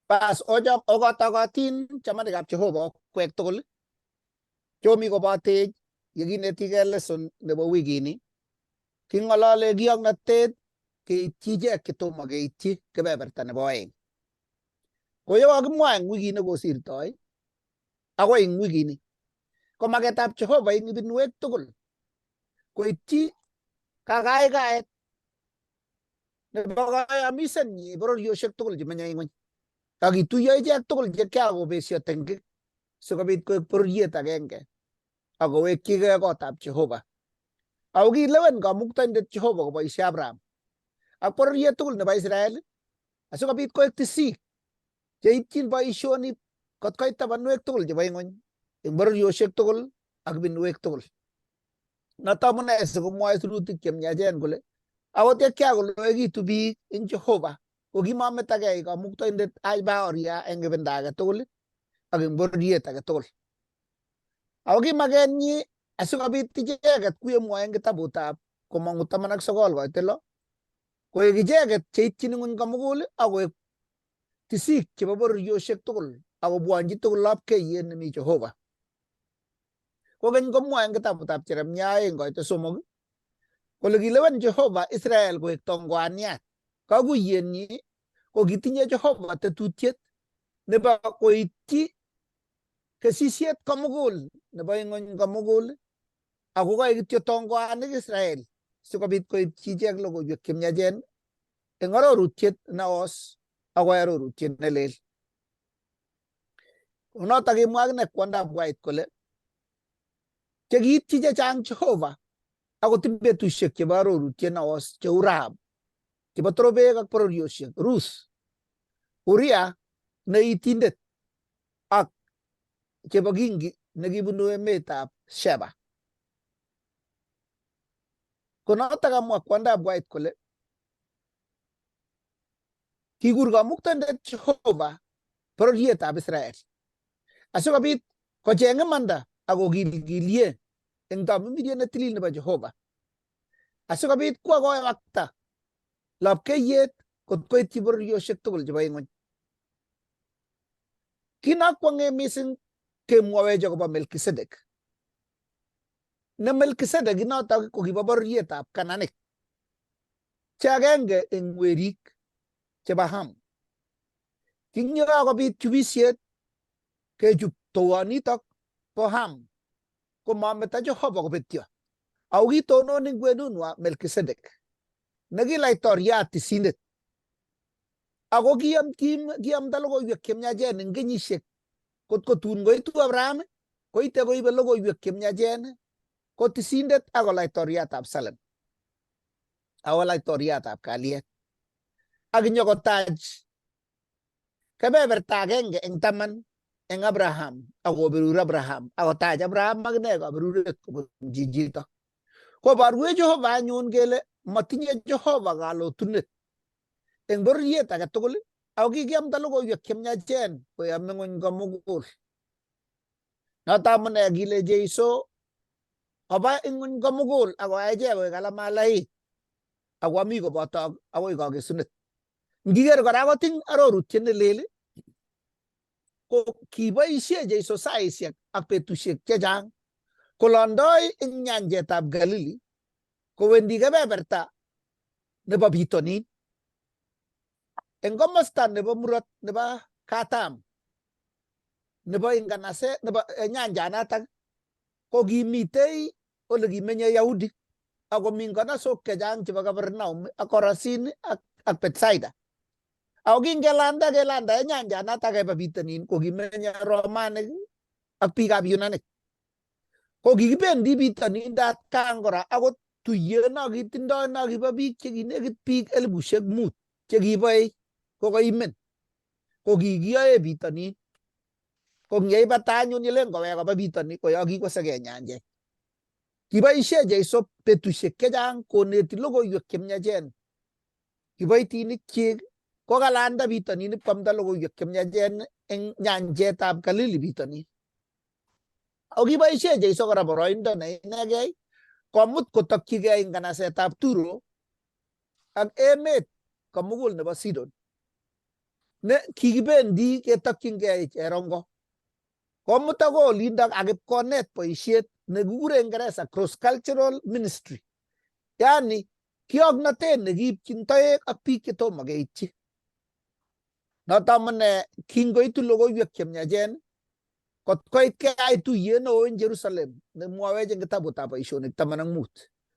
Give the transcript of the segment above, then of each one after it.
Pas ojok ogotogotin chamanikab Jehova kwek tugul chomi kobote yekinetige lesson nebo wikini king'olole Kiyoknatet keityi ichek chetomo keityi kebeberta nebo oeng. Ko ye kokimwa eng wikini kosirtoi agoi eng wikini ko maketab Jehova eng ibinwek tugul koityi kakaikaet nebo kayamisenyi bororiosiek tugul chemenye ng'ony ak kituiyo ichek tugul che kiakobesio tengik sikobit koek bororiet agenge ak kowekyigei kotab Jehova. Ako kilewen kamuktaindet Jehova koboisie Abraham ak bororiet tugul nebo Israel asikobit koek tisik cheityin boisionik kot koit tabanwek tugul chebo ng'ony eng bororiosiek tugul ak ibinwek tugul. Noto amune sikomwoe sirutik chemiachen kole akot ye kiakoloekitu biik eng Jehova ko kimametagei kamuktaindet aibaoria eng ibinda age tugul ak eng bororiet age tugul. Ako kimakenyi asikobit icheket kuye mwoe eng kitabutab Komong'u 19:6 koek icheket cheityin ng'ony komugul ak koek tisik chebo bororiosiek tugul ak kobwonji tugul lapkeiyet nemi Jehova. Kokeny komwoe eng kitabutab Jeremia 2:3 kole kilewen Jehova Israel koek tongwaniat. Kakuyenyi ko kitinye Jehova tetutiet nebo koityi kesisiet komugul nebo ng'ony komugul ako koek kityo tongwanik Israel sikobit koityi ichek logoiwek chemiachen eng arorutiet neos akoi arorutiet nelel. Noto kimwa akine kwondab White kole chekiityi chechang Jehova akot ing betusiek chebo arorutiet neos cheu Rahab chebo torobek ak bororiosiek, Ruth, Uria neitindet ak chebo kingi nekibunu emetab Sheba. Konoto kamwa kwondab White kole kikur kamuktaindet Jehova bororietab Israel asikobit kocheng imanda ak kokilgilie eng tamirmiriet netilil nebo Jehova asikobit kwo koyakta lapkeiyet kot koityi bororiosiek tugul chebo ng'ony. Kinakwong'e mising kemwowech akobo Melkisedek. Ne Melkisedek inotok ko kibo bororietab Kananik che agenge eng werik chebo Ham. King'ekakobit chubisiet kechub tuonitok bo Ham komameto Jehova kobetyo. Ako kitonon eng kwenunwa Melkisedek nekilaitoriat tisindet ako kiyamda logoiwek chemiachen eng kenyisiek kot kotun koitu Abraham koite koibe logoiwek chemiachen ko tisindet ako laitoriatab Salem ako laitoriatab kalyet ak nyokotach kebeberta agenge eng 10 eng Abraham akoberur Abraham akotach Abraham akine kaberuret kobun chichito. Koborwech Jehova anyun kele matinye Jehova kalotunet eng bororiet age tugul ako kikiamda logoiwek chemiachen koyome ng'ony komugul. Noto amune kile Jeiso koba eng ng'ony komugul akoyai ichek koek alamalaik akoami kobotok akoi kakesunet. Ngiker kora akot eng arorutiet nelel ko kiboisie Jeiso saisiek ak betusiek chechang kolondoi eng nyanjetab Galili kowendi kebeberta nebo bitonin eng komosta nebo murot nebo katam nebo inganaset nebo nyanjanatak ko kimitei ole kimenye Yahudi ako mi nganasok chechang chebo Kapernaum ak Korasin ak Betsaida. Ako kelanda nyanjanatak keba bitonin ko kimenye Romanik ak biikab Yunanik. Ko kikibendi bitonin atkan kora akot tuyet no kitindoi no kibo biik chekinekit biik 5,000 chekiboe kokoimen ko kikiyoe bitonin. Ko ngeibata anyun yelen kowek koba bitonin koyo kikosegei nyanjet. Kiboisie Jeiso betusiek chechang koneti logoiwek chemiachen kiboitinik chik ko kalanda bitonin ipkoamda logoiwek chemiachen eng nyanjetab Galili bitonin. Ako kiboisie Jeiso kora boroindo ne inegei komut kotokyigei eng nganasetab Turo ak emet komugul nebo Sidon ne kikibendi ketokyingei cherongo komuta ko lindak akip konet boisiet nekikure Ingereza cross cultural ministry, yani kiyoknatet nekiipchin toek ak biik chetomo keityi. Noto amune kingoitu logoiwek chemyachen kot koit keyai tuyet neo en Jerusalem nemwowech eng kitabutab boisionik 15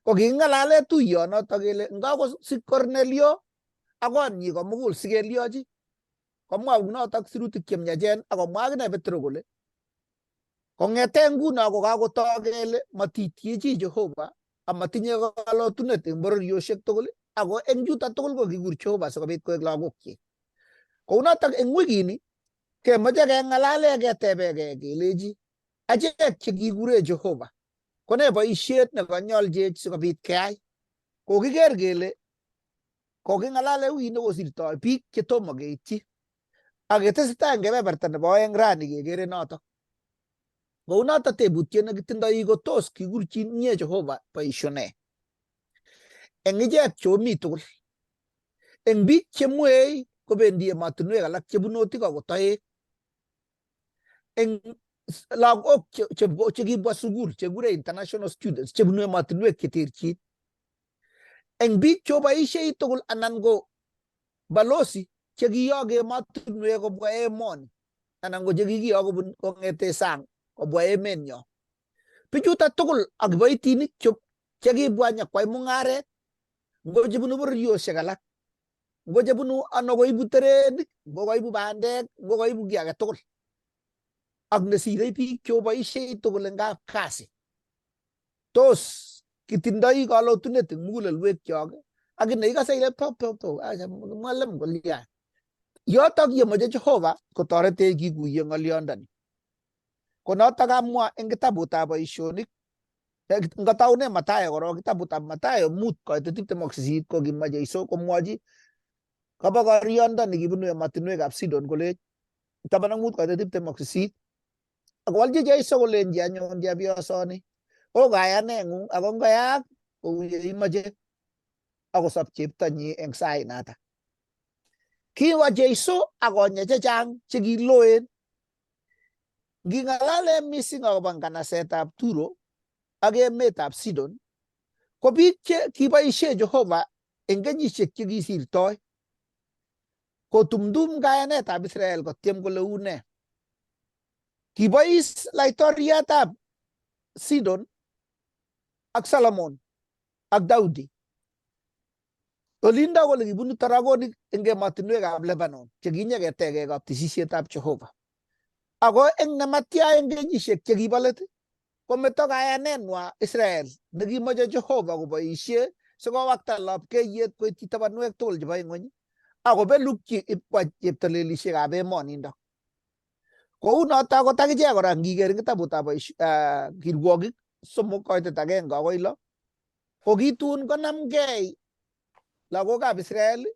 ko king'alale tuyonoto kele ngakosik Kornelio ak konyi komugul sikeliochi komwa notok sirutik chemyachen akomwa akine Petro kole kong'ete nguno ko kakotoi kele matityi chi Jehova amatinye kalotunet eng bororiosiek tugul ako eng chuto tugul ko kikur Jehova sikobit koek lagokchi. Kounotok eng wikini kemoche keng'alale ketebegei kelechi achek chekikure Jehova kone boisiet nekanyolchech sikobit keyai. Kokiker kele koking'alale wikit nekosirtoi biik chetomo keityi ak ketesetai eng kebeberta nebo oeng rani kekere notok. Kounotok tebutiet nekitindoi ko tos kikurchin inye Jehova boisio ne eng ichek chomi tugul, eng biik chemwei kobendi emotinwek alak chebunotik ako toek, eng lagok chekibwa sukul chekikure international students chebunu emotinwek cheterchin, eng biik choboisiei tugul anan ko balozi chekiyok emotinwek kobwa emoni anan ko chekikiyok kobun kong'ete sang kobwa emenyo. Bichuto tugul ak kiboitinik chekibwa nyokwai mung'aret ngo chebunu bororiosiek alak, ngo chebunu ano koibu terenik, ngo koibu bandek, ngo koibu kiy age tugul ak nesirei biik choboisiei tugul eng kapkasi. Tos kitindoi kalotunet eng mugulelwekyok ak ine ikose ile mwalem kolya. Yotok yemoche Jehova kotoretech kikuye ng'olyondoni. Ko notok amwa eng kitabutab boisionik ngataune Mathayo korok, kitabutab Mathayo 5:28 ko kimwa Jeiso komwochi kabogoriondoni kibunu emotinwekab Sidon kolech 15:28 akwolchi Jeiso kolenji anyun chepyosoni o kayaneng'ung ako ngoyaak kou yeimoche akosop cheptonyi eng sait notok. Kiwo Jeiso akonye chechang chekiloen. Nging'alale mising akobo nganasetab Turo ak emetab Sidon ko biik che kiboisie Jehova eng kenyisiek chekisirtoi kotumdum kayanetab Israel kotyem kole une. Kibois laitoriatab Sidon ak Solomon ak Daudi olinda kole kibunu taragonik eng emotinwekab Lebanon chekinyeketege kabtisisietab Jehova. Ako eng nematya eng kenyisiek chekibo let kometo kayanenwa Israel nekimoche Jehova koboisie sikowakta lapkeiyet koityi tabanwek tugul chebo ing'ony akobelukyi ipkwa cheptolelisiekab emonindok. Kou notok akot akichek kora ngiker eng kitabutab Kirwogik 3:1 akoi 6 ko kitun konamgei lagokab Israel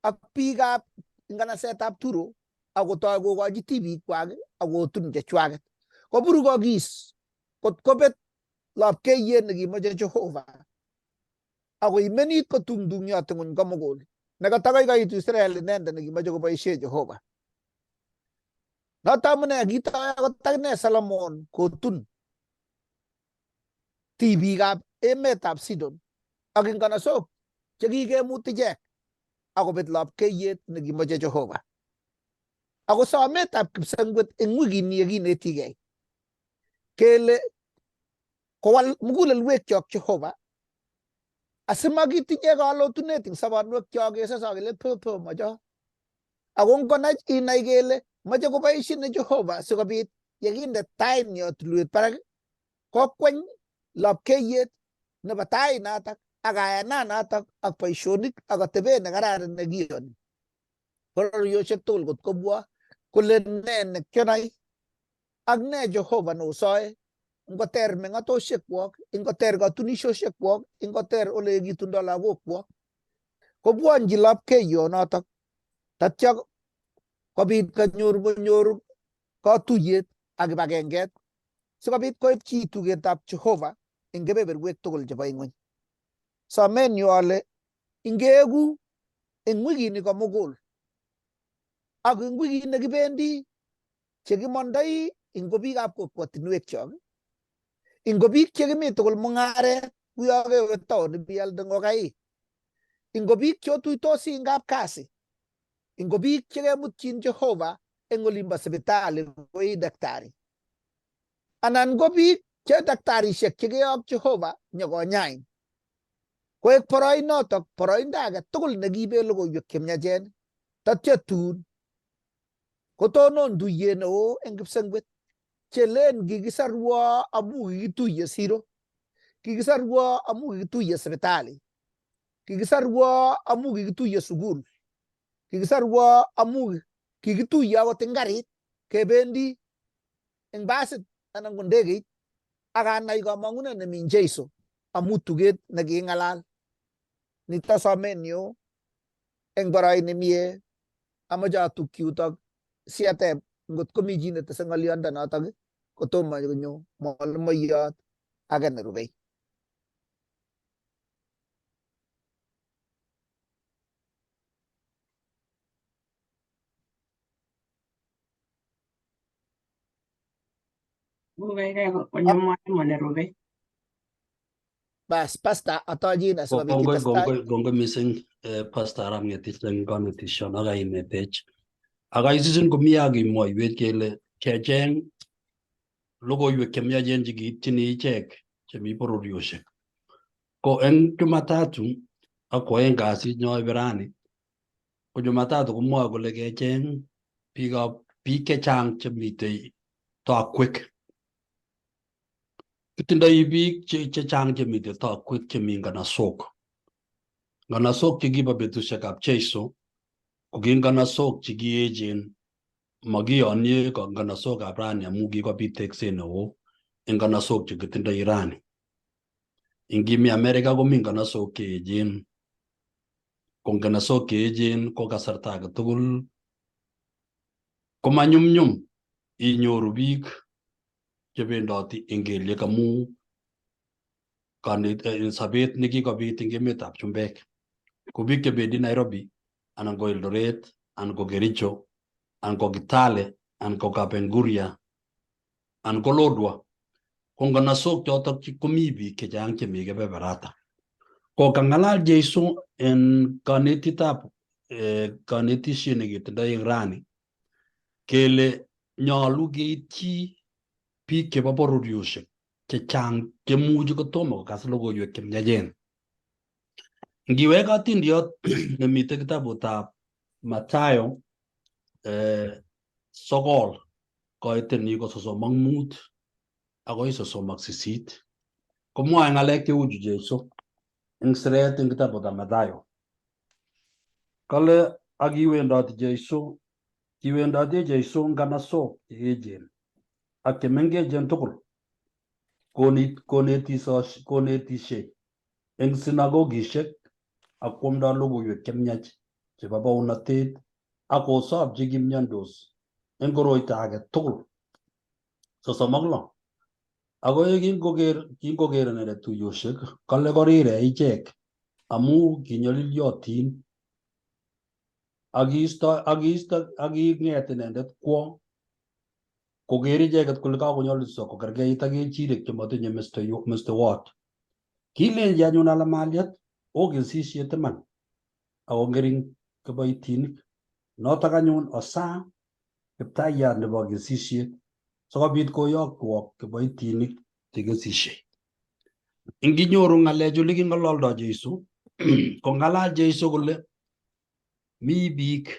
ak biikab nganasetab Turo akotoi kokochi tibikwak akotun chechwaket koburukokis kot kobet lapkeiyet nekimoche Jehova akoimenit kotungtungyot ng'ony komugul nekatakoikoitu Israel inendet nekimoche koboisie Jehova. Noto amune kitoi akot akine Solomon kotun tibikab emetab Sidon ak nganasok chekikemut ichek akobet lapkeiyet nekimoche Jehova. Ako sometab kipsengwet eng wikini yekinetigei kele kowal mugulelwekyok Jehova asimakitinye kalotunet eng sobonwekyok kesose kele to mocho. Ako ngonach inai kele moche koboisien Jehova sikobit yekinde tainyo tulwet barak kokweny lapkeiyet nebo tai natak ak kayananatak ak boisionik ak atebet nekararan nekiyoni. Bororiosiek tugul kot kobwa kole ne nekyonai ak ne Jehova nosoe ngoter meng'atosiekwok, ngoter katunisiosiekwok, ngoter ole yekitundo lagokwok kobwonji lapkeiyonotok tatya kobit konyor katuyet ak kibagenget sikobit koipchi tugetab Jehova eng kebeberwek tugul chebo ing'ony. Somenyu ale ingeeku eng wikini komugul ak eng wikit nekibendi chekimondoi ingo biikab kokwotinwek chok, ingo biik chekimi tugul mung'aret kuyo kewe taon bialde ngokaik, ingo biik chotuitosi eng kapkasi, ingo biik chekemutyin Jehova eng olimbo sipitali koi daktari, anan ko biik che daktarishek chekeyok Jehova nyokonyain, koek boroinotok boroindo age tugul nekiibe logoiwek chemyachen, tatya tun kotonon tuyet neo eng kipsengwet chelen kikisarwo amu kikituye siro, kikisarwo amu kikituye sipitali, kikisarwo amu kikituye sukul, kikisarwo amu kikituye akot eng karit kebendi eng basit anan ko ndegeit, akanai kamang'unet nemi eng Jeiso amu tuget neking'alal. Nito somenyu eng boroindo nemie amache atukyi yutok siateb ngot komi chi netese ng'oliondonotok kotomo konyo mwalimuiyot age nerubei. Bas pasta atochin asikobit itestai. Kongoi mising Pastor Aram Ngetich eng konetisyon ak kainetech. Ak aisisin komi akimwoiwech kele kecheng logoiwek chemyachen chekiityini ichek chemi bororiosiek. Ko eng Jumatatu ak kwaeng kasit nyoibe rani, ko Jumatatu komwoe kole kecheng biik chechang chemitei tokwek. Kitindoi biik chechang chemitei tokwek chemi nganasok. Nganasok chekibo betusiekab Jeiso ko ki nganasok chekiechen, makiyonye nganasokab rani amu kikobit tekset neo eng nganasok chekitindoi rani. Ingimi Amerika komi nganasok cheechen, ko nganasok cheechen ko kasarta age tugul komanyumnyum inyoru biik chebendoti eng kelyek amu sobet nekikobit eng emetab chumbek. Ko biik chebendi Nairobi anan ko Eldoret anan ko Kericho anan ko Kitale anan ko Kapenguria anan ko Lodwar, ko nganasok chotok komi biik chechang chemi Kebebertab. Ko kang'alal Jeiso en kanetisiet nekitindoi eng rani kele nyolu keityi biik chebo bororiosiek chechang chemuchi kotomo kokas logoiwek chemyachen. Ngiwek atindiot nemitei kitabutab Mathayo 9 koiteni ko 35 akoi 38 komwoe ng'alek cheuchu Jeiso eng siret eng kitabutab Mathayo. Kale akiwendoti kiwendoti Jeiso nganasok cheechen ak chemengechen tugul, konetishei eng sinagogishek ak kwomdoi logoiwek chemyach chebo baunatet ak kosopchi kimyandos eng koroito age tugul. 36 ako kingoker inendet tuiyosiek kale korire ichek amu kinyolilyotin ak king'et inendet kwo koker icheket kole kakonyolilso kokerkeit ak kechirek chematinye mestowot. Kilenji anyun ala maliat oo kesisiet iman ako ng'ering kiboitinik, notok anyun osaa kiptayat nebo kesisiet sikobit koyokwok kiboitinik chekesisiei. Inginyoru ng'alechu leking'ololdoi Jeiso ko ng'alal Jeiso kole mi biik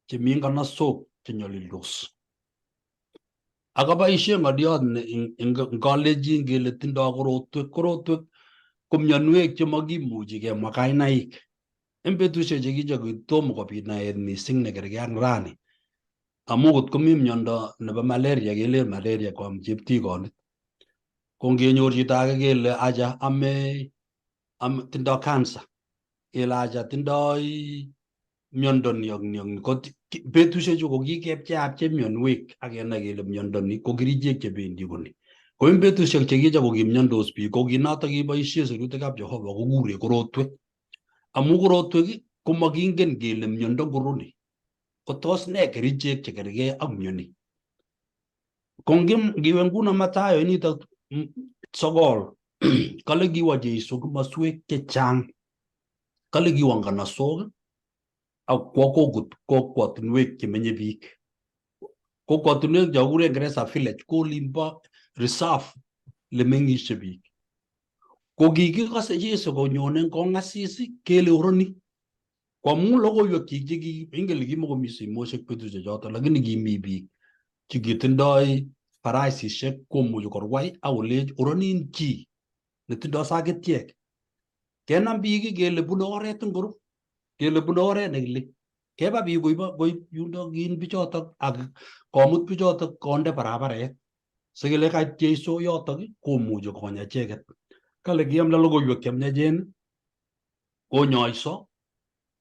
chemi nganasok chenyolildos. Akaboisie ng'oliot eng Kalenjin kele tindoi korotwek ko mionwek chemakimuchi kemwa kainaik. Eng betusiek chekiche tomo kobit naet mising nekergei ak rani, amu kot komi miondo nebo malaria kelen malaria koam cheptikonit, ko ngenyor chito age kele acha tindoi cancer, kele acha tindoi miondo ni ak ni ak ni, ko betusiechu ko kikepcheapche mionwek ak kenai kele miondo ni ko kerichek chebendi koni. Ko eng betusiek chekiche ko kimiondos biik ko kinotok kiboisie sirutikab Jehova kokure korotwek, amu korotwek ko makingen kele miondo ngoro ni. kotos ne kerichek chekergei ak mioni. Ngiwe nguno Mathayo inito sogol kale kiwo Jeiso komoswek chechang, kale kiwo nganasok ak kwo kokwotinwek chemenye biik. Kokwotinwek chekikure Ngeresa village ko olimbo reserve lemeng'ishe biik. Ko kikikose Jeiso konyone kong'asis kele oroni kwamu logoiwek chik ingele kimakomi simoshek betusiek choto, lakini kimi biik chekitindoi faraisishek komuchi korwai akolech oronin chi netindoi sakitiek. Kenam biik kele bune oret ngoro, kele bune oret nekile. Keba biik koib yundo kin bichotok ak komut bichotok konde barabaret sikele kait Jeiso yotok komuchi konya icheket. Kale kiamda logoiwek chemyachen konyoiso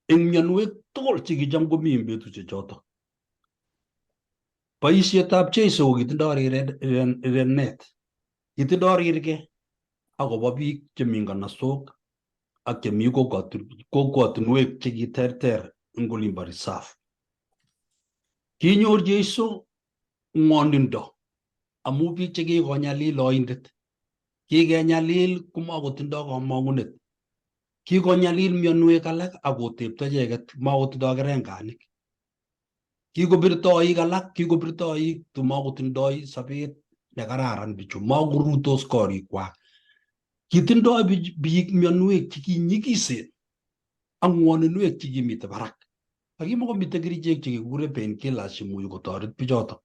eng mionwek tugul chekicham komi eng betusiek chotok. Boisietab Jeiso ko kitindoi rirenet, kitindoi rirgei akobo biik chemi nganasok ak chemi kokwotinwek chekiterter eng olimbo reserve. Kinyor Jeiso ng'wonindo amu biik chekikonyalil oindet, kikenyalil komakotindoi kamang'unet, kikonyalil mionwek alak akotepto icheket makotindoi kerenganik, kikobirtoik alak, kikobirtoik tumakotindoi sobet nekararan bichu, makorutos korikwak. Kitindoi biik mionwek chekinyikisen ak ng'woninwek chekimite barak, akimakomite kerichek chekikure painkillers chemuchi kotoret bichotok.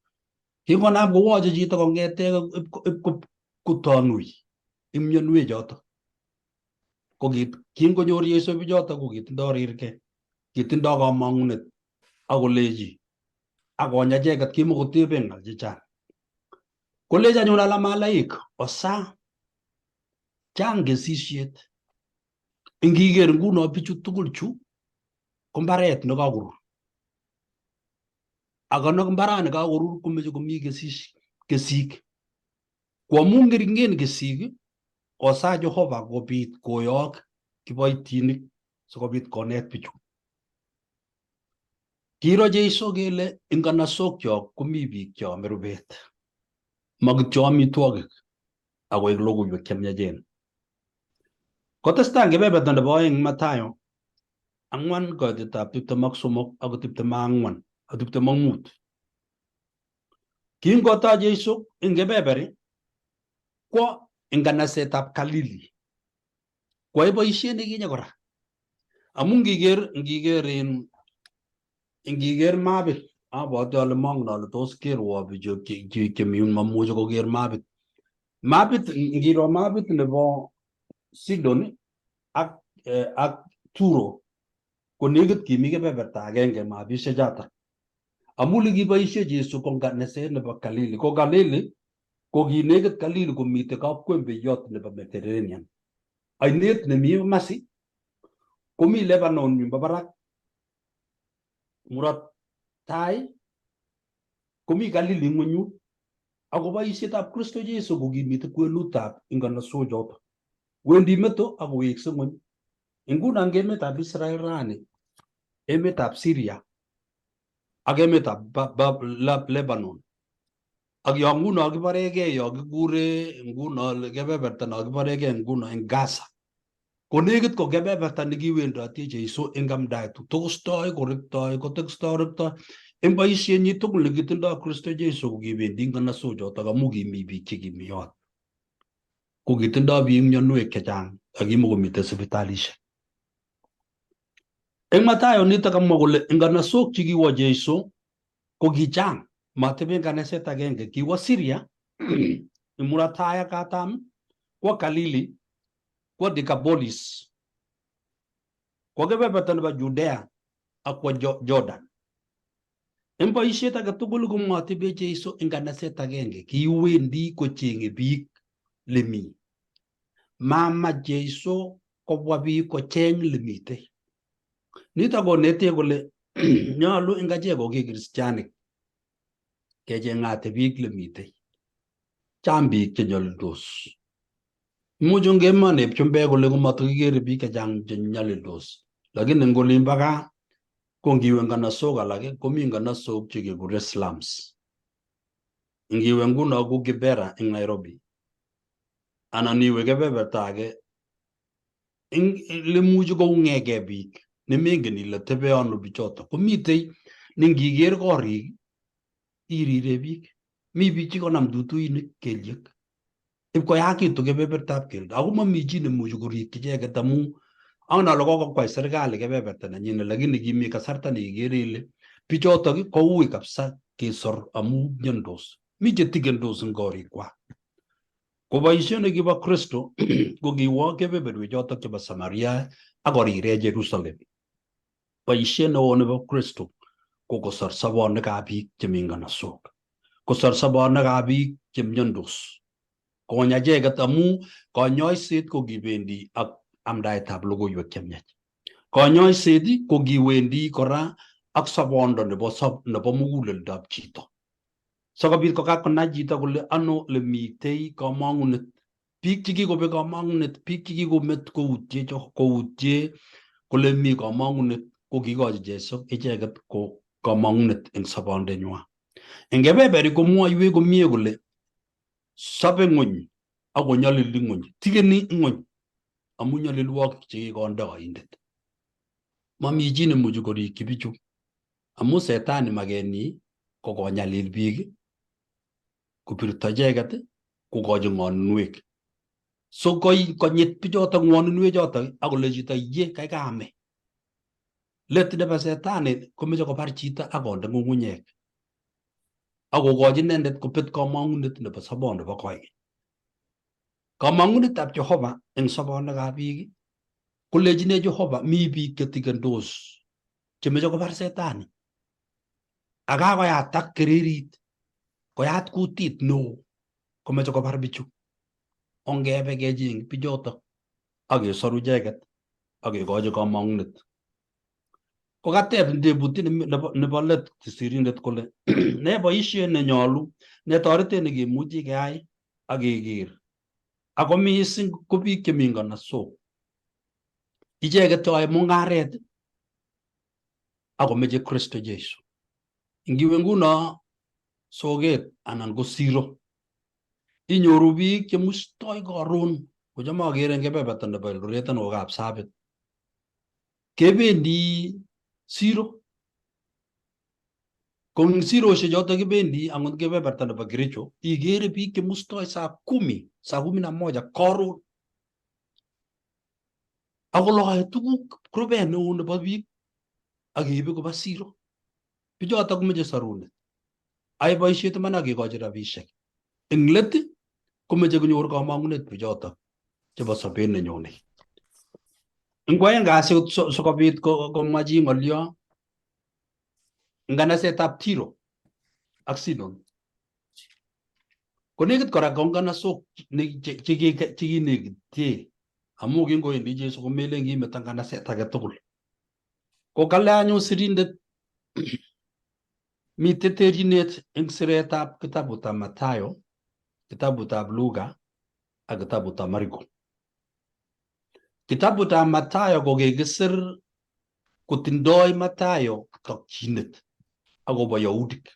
Kingonam kowoche chito kong'ete kotanui eng mionwek chotok. Ko kingonyor Jeiso bichotok ko kitindoi rirgei, kitindoi kamang'unet akolechi akonya icheket kimakotebe ng'al chechang. Kolech anyun alamalaik osa chang kesisiet. Ngiker nguno bichu tugul chu ko mbaret nekakorur, ako mbarani kakorur komeche komi kesik. Kwamu ngeringen kesik osa Jehova kobit koyok kiboitinik sikobit konet bichu. Kiro Jeiso kele eng nganasokchok komi biik cheome rubet, makityo amitwogik akoek logoiwek chemyachen. Kotestai eng kebeberta nebo 2 Mathayo 4:23 akoi 24 ak 25. Kingotoi Jeiso eng kebeberi kwo eng nganasetab Galili, kwae boisiet nekinye kora. Amu ngiker mapit abwoti ale mongen ale tos kerwo bichu chemi mamuchi koker mapit. Ngiro mapit nebo Sidon ak Turo ko nekit kimi kebeberta agenge mapishek chotok. Amu likiboisie Jeiso ko nganaset nebo Galili. Ko Galili ko kinekit Galili komite kapkwembeyot nebo Mediterranean. Ainet nemi masi komi Lebanon yumbo barak, murot tai komi Galili ng'wenyu. Ako boisietab Kristo Jeiso ko kimite kwenutab nganasok chotok. Wendi meto akowekse ng'weny. Nguno eng emetab Israel rani, emetab Syria ak emetab Lebanon ak yo nguno kibaregei yo kikure nguno kebeberta no kibaregei nguno eng Gaza, ko nekit ko kebeberta nekiwendoti Jeiso eng amdaet, tokostoi korektoi eng boisienyi tugul nekitindoi Kristo Jeiso ko kibendi nganasok chotok amu kimi biik chekimi yot. Ko kitindoi biik mionwek chechang ak kimakomite sipitalishek. Eng Mathayo nitok kamwa kole nganasok chekiwo Jeiso ko kichang, matebe nganaset agenge. Kiwo Syria murot tai ak katam, kwo Galili, kwo Decapolis, kwo kebeberta nebo Judea ak kwo Jordan. Eng boisiet age tugul ko matebe Jeiso eng nganaset agenge, kiwendi kocheng'e biik lemi. Mama Jeiso kobwa biik kocheng lemite. Nitok konete kole nyolu eng achek ko ki kristianik kecheng'ate biik lemite. Chang biik chenyalildos. Imuch eng emoni chumbek kole komatakikere biik chechang chenyalildos, lakini eng olimbo gaa Ko ngiwe nganasok alak komi nganasok chekekure slums. Ngiwe nguno ku Kibera eng Nairobi anan iwe kebeberta age limuchi koung'ege biik nemengen ile tebe ano bichoto. Komitei nengiker korik irire biik. Mi biik chekonam tutuinik kelyek. Ipkoyakitu kebebertab keldo. Ako mami chi nemuchi korikyi icheket amu angen ale kokokwai serikali kebeberta nenyine, lakini kimi kasarta neikere ile bichotok koui kabisa kesor amu miondos. Mi chetikendos eng korikwak. Ko boisiet nekibo Kristo ko kiwo kebeberwechotok chebo Samaria ak korire Jerusalem. Boisiet neo nebo Kristo ko kosor sobonwekab biik chemi nganasok, kosor sobonwekab biik chemiondos, konya icheket amu konyoiset ko kibendi ak amdaetab logoiwek chemiach. Konyoiset ko kiwendi kora ak sobondo nebo muguleldab chito. Sikobit kokakonai chito kole ano lemitei kamang'unet. Biik chekikobek kamang'unet, biik chekikomet koutie kole mi kamang'unet ko kikochi Jesu icheket ko kamang'unet eng sobondenywa. Eng kebeberi komwoiwech komie kole sobe ng'ony ako nyolili ng'ony, tikeni ng'ony amu nyolilwokik chekikonde oindet. Mami chi nemuchi korikyi bichu amu setani makenyi ko konyalil biik, kopirto icheket, kokochi ng'onunwek. So konyit bichotok ng'onunwek chotok akole chito ye kaikame. Let nebo setani komeche kobar chito akonde ng'ung'unyek akokochi inendet kobet kamang'unet nebo sobon nebo koikeny. Kamang'unetab Jehova eng sobonwekab biik kolechine Jehova mi biik chetikendos chemeche kobar setani. Akakoyatak kererit, koyat kutit neo komeche kobar bichu. Ongebe kecheng bichotok akesoru icheket akekochi kamang'unet. Kokateb tebutiet nebo let sirindet kole ne boisiet nenyolu, ne toretet nekemuchi keyai akeker. Ako mising ko biik chemi nganasok. Icheket cheyoe mung'aret akomeche Kristo Jesu. Ngiwe nguno soket anan ko siro, inyoru biik chemustoi karon, kocham akere eng kebeberta nebo Eldoret anan ko Kapsabet. Kebendi siro. Ko eng sirosiek chotok kibendi angot kebeberta nebo Kericho, ikere biik chemustoi saa 11 karon. Akoloe tuguk rubet neo nebo biik akeibe koba siro. Bichotok komeche sorunet. Ai boisiet iman akekochi rabisiek. Eng let komeche konyor kamang'unet bichotok chebo sobet nenyone. Ngwaeng kasi sikobit komwa chi ng'olyo, nganasetab Tiro ak Sidon konekit kora ko nganasok chekinekitye amu kingowendi Jesu komelen kimeto nganaset age tugul. Ko kale anyun sirindet mitei terchinet eng siretab kitabutab Mathayo, kitabutab Luka ak kitabutab Marko. Kitabutab Mathayo ko kikisir kotindoi Mathayo tokchinet akobo Yahudik.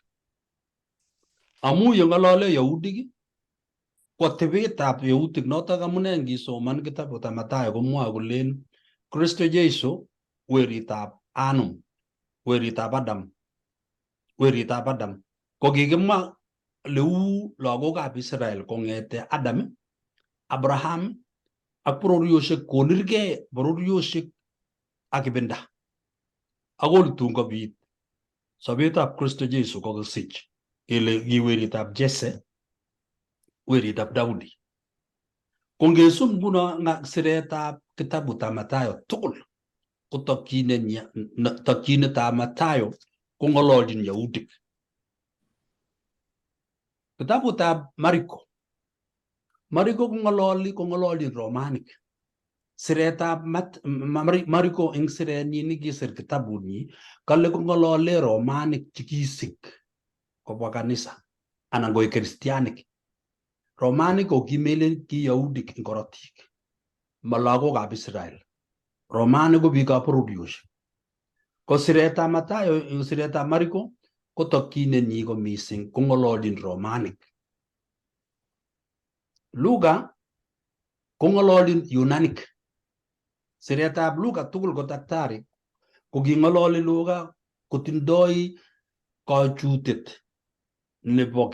Amu yeng'olole Yahudik ko atebetab Yahudik, notok amune ngisoman kitabutab Mathayo komwoe kolen Kristo Jesu weritab Anum, weritab Adam. Ko kikimwa leu lagokab Israel kong'ete Adam, Abraham ak bororiosiek konirgei bororiosiek ak ibinda. Akoi tun kobit sobetab Kristo Jesu kokisich kele ki weritab Jesse, weritab Daudi. Ko ngesum nguno siretab kitabutab Mathayo tugul ko tokyinetab Mathayo ko ng'ololjin Yahudik. Kitabutab Marko ko ng'ololjin Romanik. Siretab Marko eng sirenyi nikisir kitabunyi kale ko ng'olole Romanik chikisik kobwa kanisa anan ko Kristianik. Romanik ko kimelen ki Yahudik eng korotik, ma lagokab Israel. Romanik ko biikab bororiosiek. Ko siretab Mathayo, siretab Marko kotokyinenyi ko mising kong'ololchin Romanik. Luka kong'ololchin Yunanic. Siretab Luka tugul ko daktari ko king'ololi Luka kotindoi kachutet nebo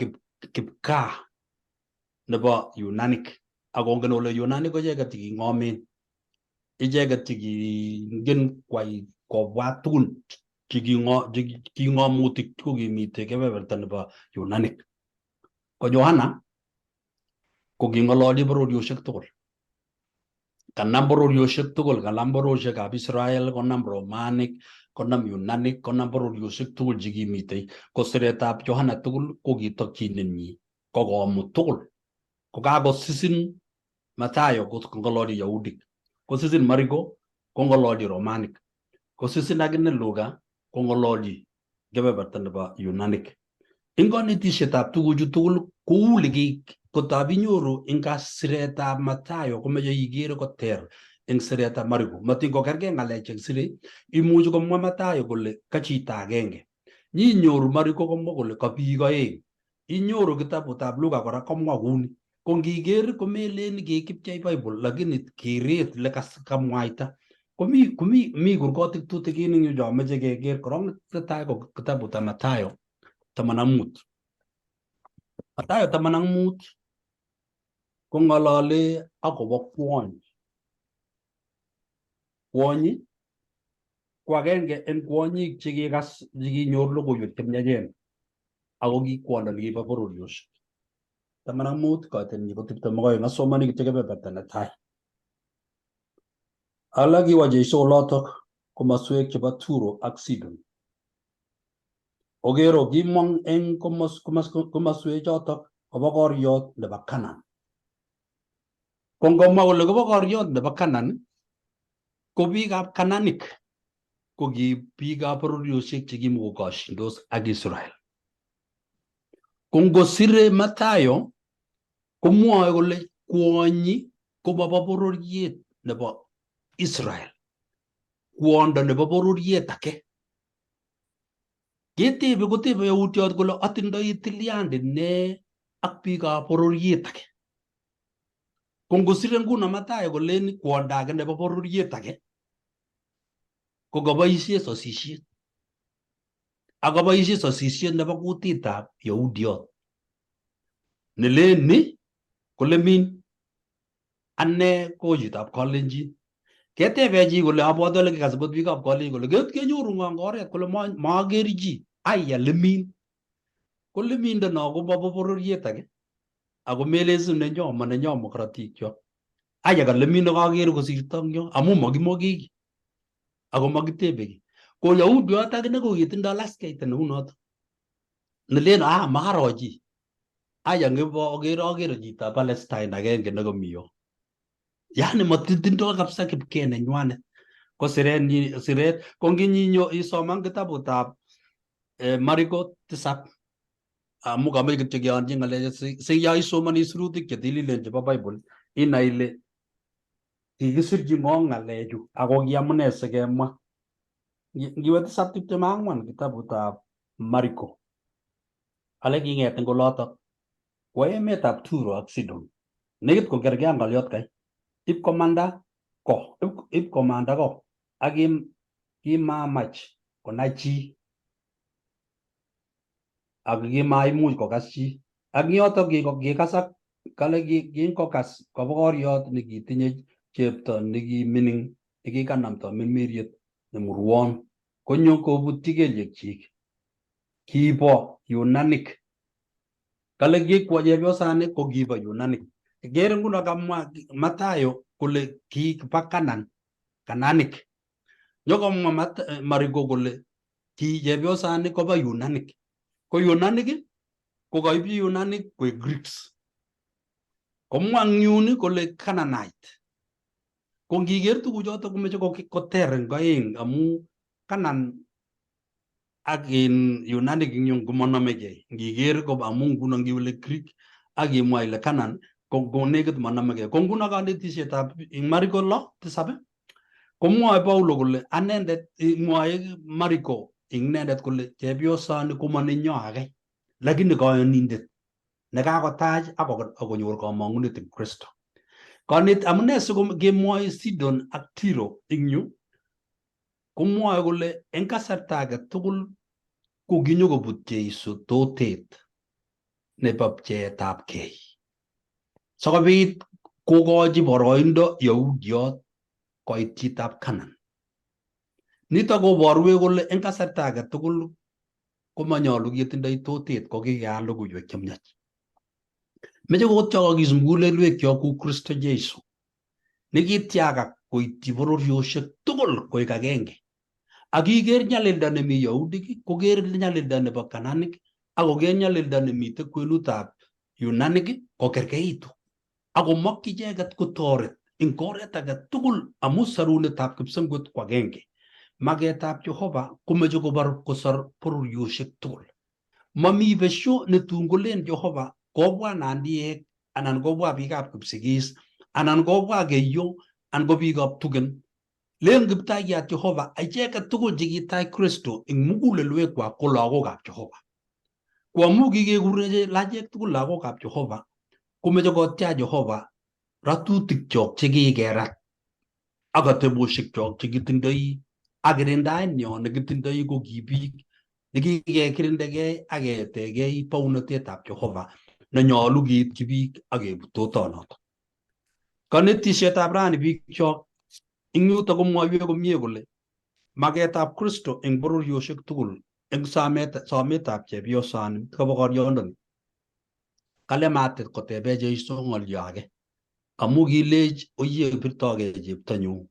kipkaa nebo Yunanic. Akongen ole Yunanic ko icheket cheking'omen, icheket chekingen kwai kobwat tugun cheking'omutik kokimite kebeberta nebo Yunanic. Ko Yohana ko king'ololi bororiosiek tugul. Kanam bororiosiek tugul, kanam bororiosiekab Israel, konam Romanik, konam Yunanic, konam bororiosiek tugul chekimite. Ko siretab Yohana tugul ko kitokyinenyi ko komut tugul. Ko kakosisin Mathayo kong'ololi Yahudik, kosisin Marko kong'ololi Romanik, kosisin akine Luka kong'ololi kebeberta nebo Yunanic. Ing kanetisietab tuguchu tugul kou kotab inyoru ing siretab Mathayo komeche igere koter ing siretab Marko. Matin kokergei ng'alek chekisire, imuchi komwa Mathayo kole ka chito agenge, nyinyoru Marko komwa kole ka biik aeng, inyoru kitabutab Luka kora komwa kouni. Ko ngiger komelen kikipchei Bible, lakini keret lekamwaita komi kurgotik tutigin ing yu cho meche keker. Korong netai ko kitabutab Mathayo 15. Mathayo 15 kong'olole akobo kwony. Kwonyi ko agenge en kwonyik chekinyor logoiwek chemiachen ako ki kwondo nekibo bororiosiek. 15 koitenyi ko 22 asomani kityo kebeberta netai. Alak kiwo Jeiso olotok komaswek chebo Turo ak Sidon. Ogero kimong eng komaswek chotok kobo koriot nebo Canaan. Ko ngomwa kole kobo koriot nebo Canaan, ko biikab Cananic ko ki biikab bororiosiek chekimukokoshindos ak Israel. Ko ngosire Mathayo komwoe kole kwonyi komobo bororiet nebo Israel, kwondo nebo bororiet age. Ketebe kotebe yautiot kole atindoi tilyandit ne ak biikab bororiet age. Ko ngosire nguno Mathayo kolen kwondo age nebo bororiet age, ko kaboisie sosisiet. Ako boisie sosisiet nebo kutitab Yahudiot. Nelen ni kole min ane ko chitab Kalenjin. Ketebe chi kole abwati ole kikasibot biikab Kalenjin kole kenyoru ng'o eng oret kole makeri chi. Aya lemin. Ko lemindo no ko bo bororiet age. Ako melesin nenyo manenyo mokratik cho. Aya ka lemindo kaker kosirto eng yo amu makimoke ki. Ako makitebe ki. Ko Yahudiot akine ko kitindoi laskeit neu noto. Nelen maro chi. Aya ngebo akere chito Palestine agenge nekomi yo. Yani matindoi kabisa kipkee nenywanet. Ko siret ko nginyinyo isoman kitabutab Marko 7. Amu kameche kityo keonchi ng'alek si ya isomani sirutik chetililen chebo Bible inai ile kikisirchi ng'o ng'alechu ako kiamune sikemwa. Ngiwe 7:24 kitabutab Marko, ale king'et eng olotok kwo emetab Turo ak Sidon. Nekit kokergei ak ng'oliot kai. Ipkomanda ko ak kimamach konai chi ak kimaimuch kokas chi. Ak yotok kikasak kale kinkokas kobo koriot nekitinye chepto nekimining nekikanamta mermeriet nemurwon konyo kobutyi kelyekchik. Kibo Yunanic. Kale kikwo chepyosani ko kibo Yunanic. Kere nguno kamwa Mathayo kole kiba Cananic. Nyokomwa Marko kole ki chepyosani kobo Yunanic. Ko Yunanic ko kaibchi Yunanic koek Greeks. Komwa yun kole Canaanite. Ko ngiker tuguchoto komeche koter eng aeng amu Canaan ak Yunanic ing yung komanamegei. Ngiker ko amu nguno ngiwile Greek ak imwa ile Canaan ko nekit manamegei. Ko nguno kanetisietab ing Marko 6:7 Komwae Paulo kole anendet mwae Mariko inendet kole chepyosani komaninyo age lakini kayonindet nekakotach akonyor kamang'unet ing Kristo. Kanet amune sikemwae Sidon ak Tiro ing yu komwae kole eng kasarta age tugul kokinyokobut Jeiso totet nebo pcheetabgei sikobit kokochi boroindo Yahudiot koit chitab Canaan. Nitok koborwech kole eng kasarta age tugul komanyolu ketindoi totet kokikeal logoiwek chemiach. Meche kotyokokis mugulelwekyok ku Kristo Jeiso nekitiakak koityi bororiosiek tugul koek agenge. Akiker nyalilda nemi Yahudik, koker nyalilda nebo Kananik, akoker nyalilda nemite kwenutab Yunanik kokerkeitu. Akomokyi icheket kotoret ing oret age tugul amu sarunetab kipsengwet ko agenge. Magetab Jehova komeche kosor bororiosiek tugul. Mami besio netun kolen Jehova kobwa nandiek anan kobwa biikab Kipsigis anan kobwa Keiyo anan ko biikab Tugen. Len Kiptayat Jehova icheket tugul chekitach Kristo ing mugulelwekwak ko lagokab Jehova. Ko amu kikekure lachek tugul lagokab Jehova, komeche kotyach Jehova ratutikyok chekikerat ak atebosiekyok chekitindoi ak kirindaenyo nekitindoi ko ki biik nekikekirindegei ak keetegei bounatetab Jehova nenyolu keityi biik ak kebutotonoto. Kanetisietab rani biikchok ing yutok komwoiwech komie kole magetab Kristo eng bororiosiek tugul eng sometab chepyosani kobo koryondoni kale matet kotebe Jeiso ng'olyo age amu kilech oyie birtogei cheptonyu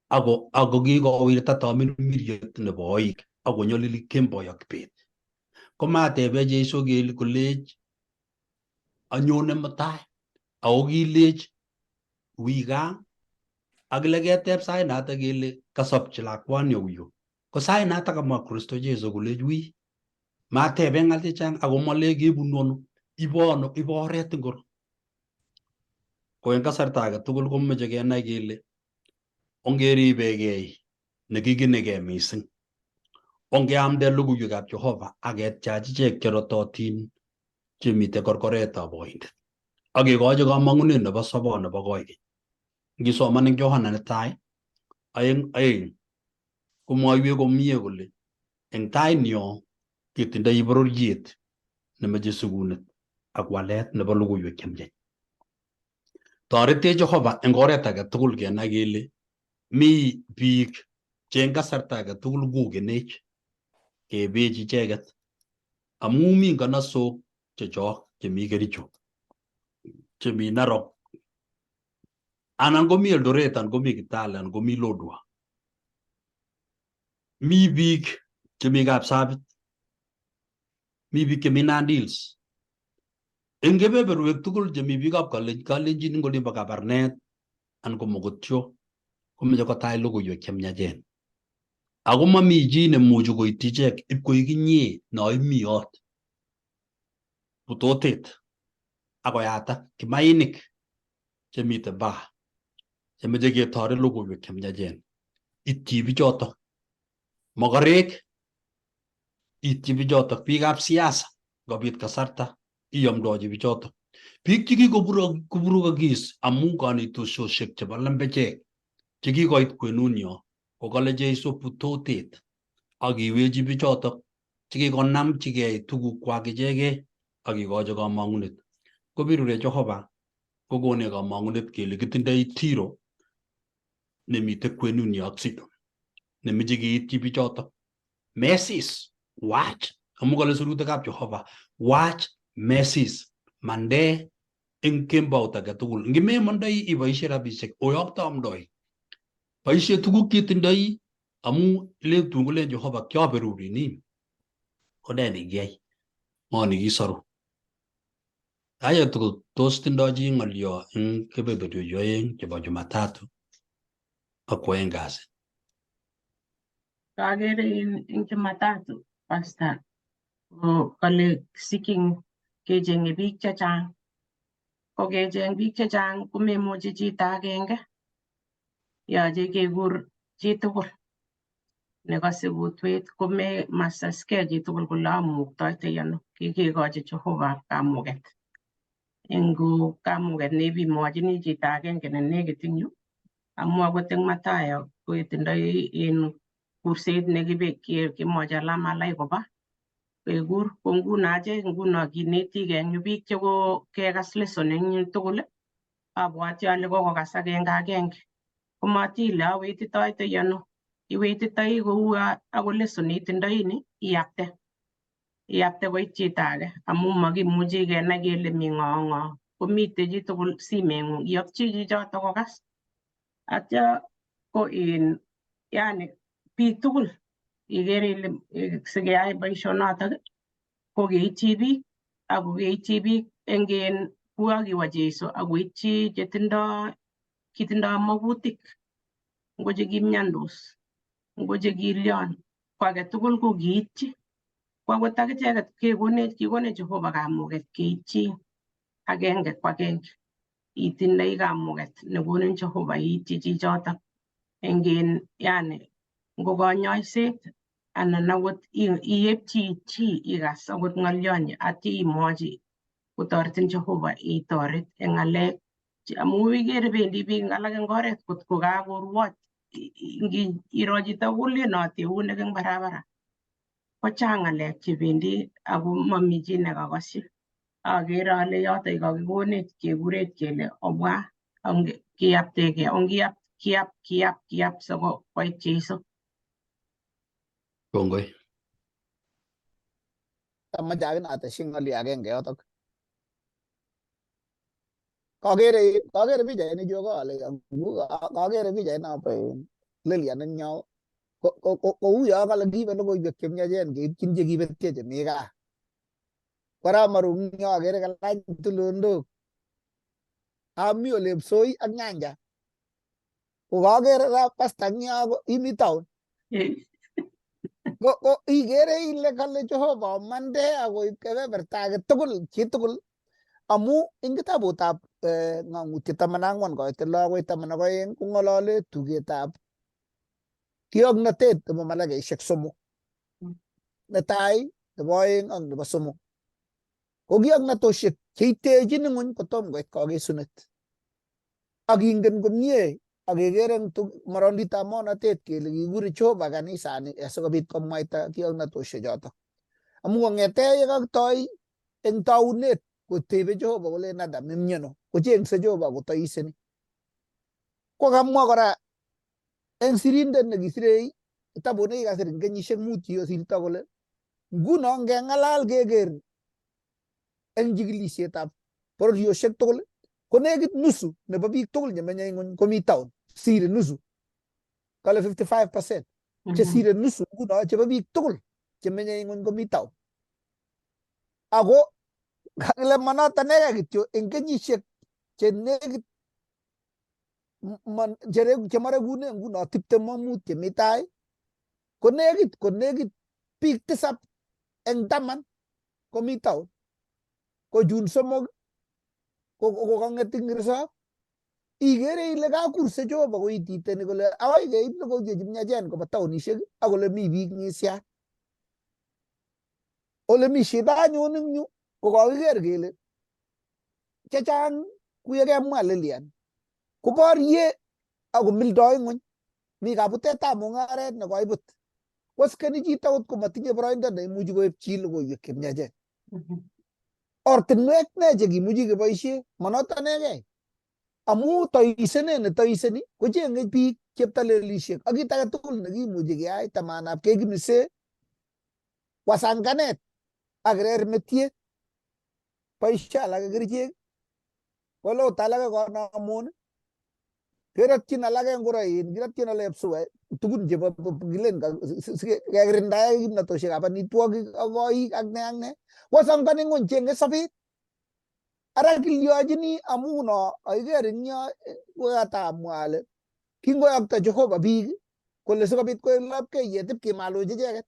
ako kikowirta tamirmiriet nebo oik akonyolili kemboi ak bet. Komatebe Jeiso kolech anyone mutai ako kilech wi gaa ak leketeb sait noto kele kasopchi lakwani auyo. Ko sait noto kamwa Kristo Jeiso kolech wi matebe ng'al chechang ako male kebunu ano ibo oret ngoro. Ko eng kasarta age tugul komeche kenai kele ongeribegei nekikinigei mising. Ongeamde logoiwekab Jehova ak ketyach ichek cherototin chemite korkoretab oindet. Ak kekochi kamang'unet nebo sobon nebo koikeny. Ngisoman eng Johana netai 2:2 komwoiwech komie kole eng tainyo ketindoi bororiet nemeche sikunet ak walet nebo logoiwek chemiach. Toretech Jehova eng oret age tugul kenai kele mi biik che eng kasarta age tugul kukenech kebech icheket amu mi nganasok chechok chemi Kericho, chemi Narok, anan komi Eldoret, anan komi Kitale, anan komi Lodwar. Mi biik chemi Kapsabit, mi biik chemi Nandi Hills. Eng kebeberwek tugul chemi biikab Kalenjin ing olimbo Kabarnet anan ko Mogotio komeche kotach logoiwek chemiachen. Ako mami chi nemuchi koityi ichek ipkoik inye noimi ot butotet akoyata kimainik chemite baa chemeche ketoret logoiwek chemiachen. Ityi bichotok mokorek, ityi bichotok biikab siasa ngobit kasarta iyomdochi bichotok. Biik chekikoburokis amu kanetosiosiek chebo lembechek chekikoit kwenunyo kokale Jeiso butotet akiwechi bichotok chekikonamchigei tugukwak ichegei akikochi kamang'unet. Kobirure Jehova kokonech kamang'unet kele kitindoi Tiro nemite kwenunyo ak Sidon nemeche keityi bichotok. Mesis, wach, amu kale sirutikab Jehova, wach mesis, mande eng kembout age tugul. Ngimemondoi iboisie rabisiek oyokto amdoi. Boisie tuguk chetindoi amu letun kolen Jehova kyaberurinin. Ko ne nekiyai? Ng'o nekisoru? Aya tugul tos tindoi chi ng'olyo eng kebeberwek oeng chebo Jumatatu ak kwoeng kasi. Kagere eng Jumatatu, Pastor, kale seeking kecheng'e biik chechang. Ko kecheng biik chechang komemuchi chito agenge. Yoche kekur chitugul nekose kutwet kome masaskei chitugul kole amuktoitoi ano, kikekochi Jehovah kamuket. Eng kamuket neipimwochini chito agenge ne nekit eng yu, amu akot eng Mathayo ketindoi en kurset nekimoche alamalai koba kekur, ko nguno achek nguno kinetigei eng yu biik chekokekas lesson eng yu tugul, abwoti ale kokokas agenge. Komatile awetitoitoi ano, iwetitoi kou akot lesson neitindoi ni iyapte koit chito age amu makimuchi kenai kele mi ng'o ak ng'o. Komite chitugul simeng'ung, iyopchi chichoto kokas. Atya ko yani biik tugul ikere ile sikeyai boisionotok ko keityi biik ako keityi biik eng kukakiwa Jeiso akoityi kitindoi makutik, ngo chekimyandos, ngo chekilyon, ko age tugul ko kiityi. Ko akot akicheket kikonech Jehovah kamuket keityi agenge ko agenge. Itindoi kamuket nekonin Jehovah iityi chichotok eng yani ngo kanyoiset anan akot iepchi chi ikas akot ng'olionyi atya imwochi kotoretin Jehovah itoret eng ng'alek amu ikere bendi biik alak eng oret kotko kakorwot iro chito kolenoti eunek eng barabara. Kochang ng'alek chebendi ako mami chi nekakasyi. Akere ale yoto kakikonech kekurech kele obwa kiyaptegei, kiyap sikoit Jeiso. Kongoi. Amache akine atesyi ng'olyo agenge yotok. Kakere pichaini chu kale kakere pichainap Lilian eng yo kou yo kale kiibe logoiwek chemyachen keipchin chekibetyo chemi gaa. Kora maru eng yo akere kalach tulondok ami ole psoi ak nyanja. Ko kakere pasta eng yo imi town. Ko ikere ile kale Jehovah mande akoib kebeberta age tugul chitugul amu eng kitabutab ng'ang'utiet 14 koite 6 akoi 12 kong'olole tugetab Kiyoknatet nebo malaikaisiek 3, netai, nebo 2 ak nebo 3. Ko kiyoknatosiek cheitechin ng'ony kotom koit kakesunet. Ak ingen komie akekere eng maronditab monatet kele kikure Jehovah kanisani asikobit komwaita kiyoknatosiek chotok. Amu kong'ete yekakitoi eng taunet kotebe Jehovah kolen Adam imnyano, kochengse Jehovah kotaiseni. Ko kamwa kora eng sirindet nekisirei kitabut nekikasir eng kenyisiek 5 chekikosirto kole nguno ngeng'alal keker eng chikilisietab bororiosiek tugul ko nekit nusu nebo biik tugul chemenye ng'ony komi town, sire nusu, kale 55% chesire nusu nguno chebo biik tugul chemenye ng'ony komi town. Ako kakile manoto nekei kityo eng kenyisiek chenekit chemarekune nguno 25 chemi tai ko nekit biik 7 eng 10 komi town. Ko June 3 ko kang'et ing risop. Ikere ile kakurse Jehovah koititeni kole akoi keib logoiwek chemyachen koba taonisiek akole mi biik ng'isiat. Ole mi shida anyun eng yu ko kakiker kele chechang kuye kemwa Lilian koborye akomildoi ng'ony. Mi kabutetab mung'aret nekoibut. Koskeni chito akot komatinye boroindo neimuchi koepchi logoiwek chemyachen. Ortinwek ne chekimuchi keboisie manoto nekei. Amu toisenet netoiseni kocheng'e biik cheptalelisiek ak kit age tugul nekimuchi keyai, tamanab kekimise, wasanganet ak rermetiet. Boisie alake kerichek, kolot alake konamun, keratyin alake ngoroik, keratyin alake psuet, tugun chebo kilen kekirindae kimnatosiekab amitwogik ak koik ak ne. Wasangani ng'ony cheng'e sobet. Ara kilyochini amu no akiker eng yo kokatamwa ale kingoyokto Jehovah biik kole sikobit koek lapkeiyet ipkemalochi icheket.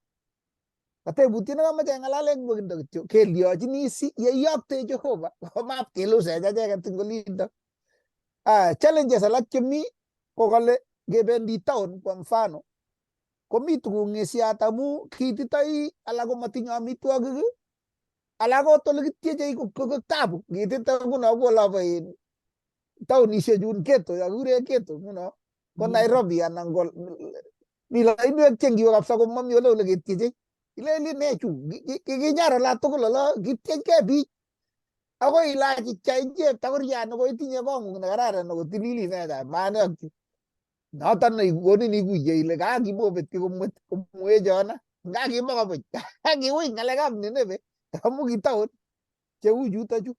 Katebutiet nekamache ng'alale eng nwokindo kityo kelyochini si yeiyokte Jehovah komapkelusech acheket eng olindo. Challenges alak chemi ko kale ngebendi town kwa mfano komi tuguk ng'esiat amu kiititoi alak ko matinye amitwogik alak ko tole kitieche ko tabu ngitite nguno ko olabo in taunishek chun Geto yakure Geto nguno ko Nairobi anan ko mi lainwek che ngiwe kabisa ko mami ole ketieche ileli ne chu kikinyar ola tugul ola kitiechke biik akoi ilach ichek takurian ko itinye kong'ung ne kararan ako tilili ne maanakchi noton ne konin ikuye ile kakimobet komwe chona ngakimakobuch kakiwich ng'alekab Nineve amu kitaon cheu chutochu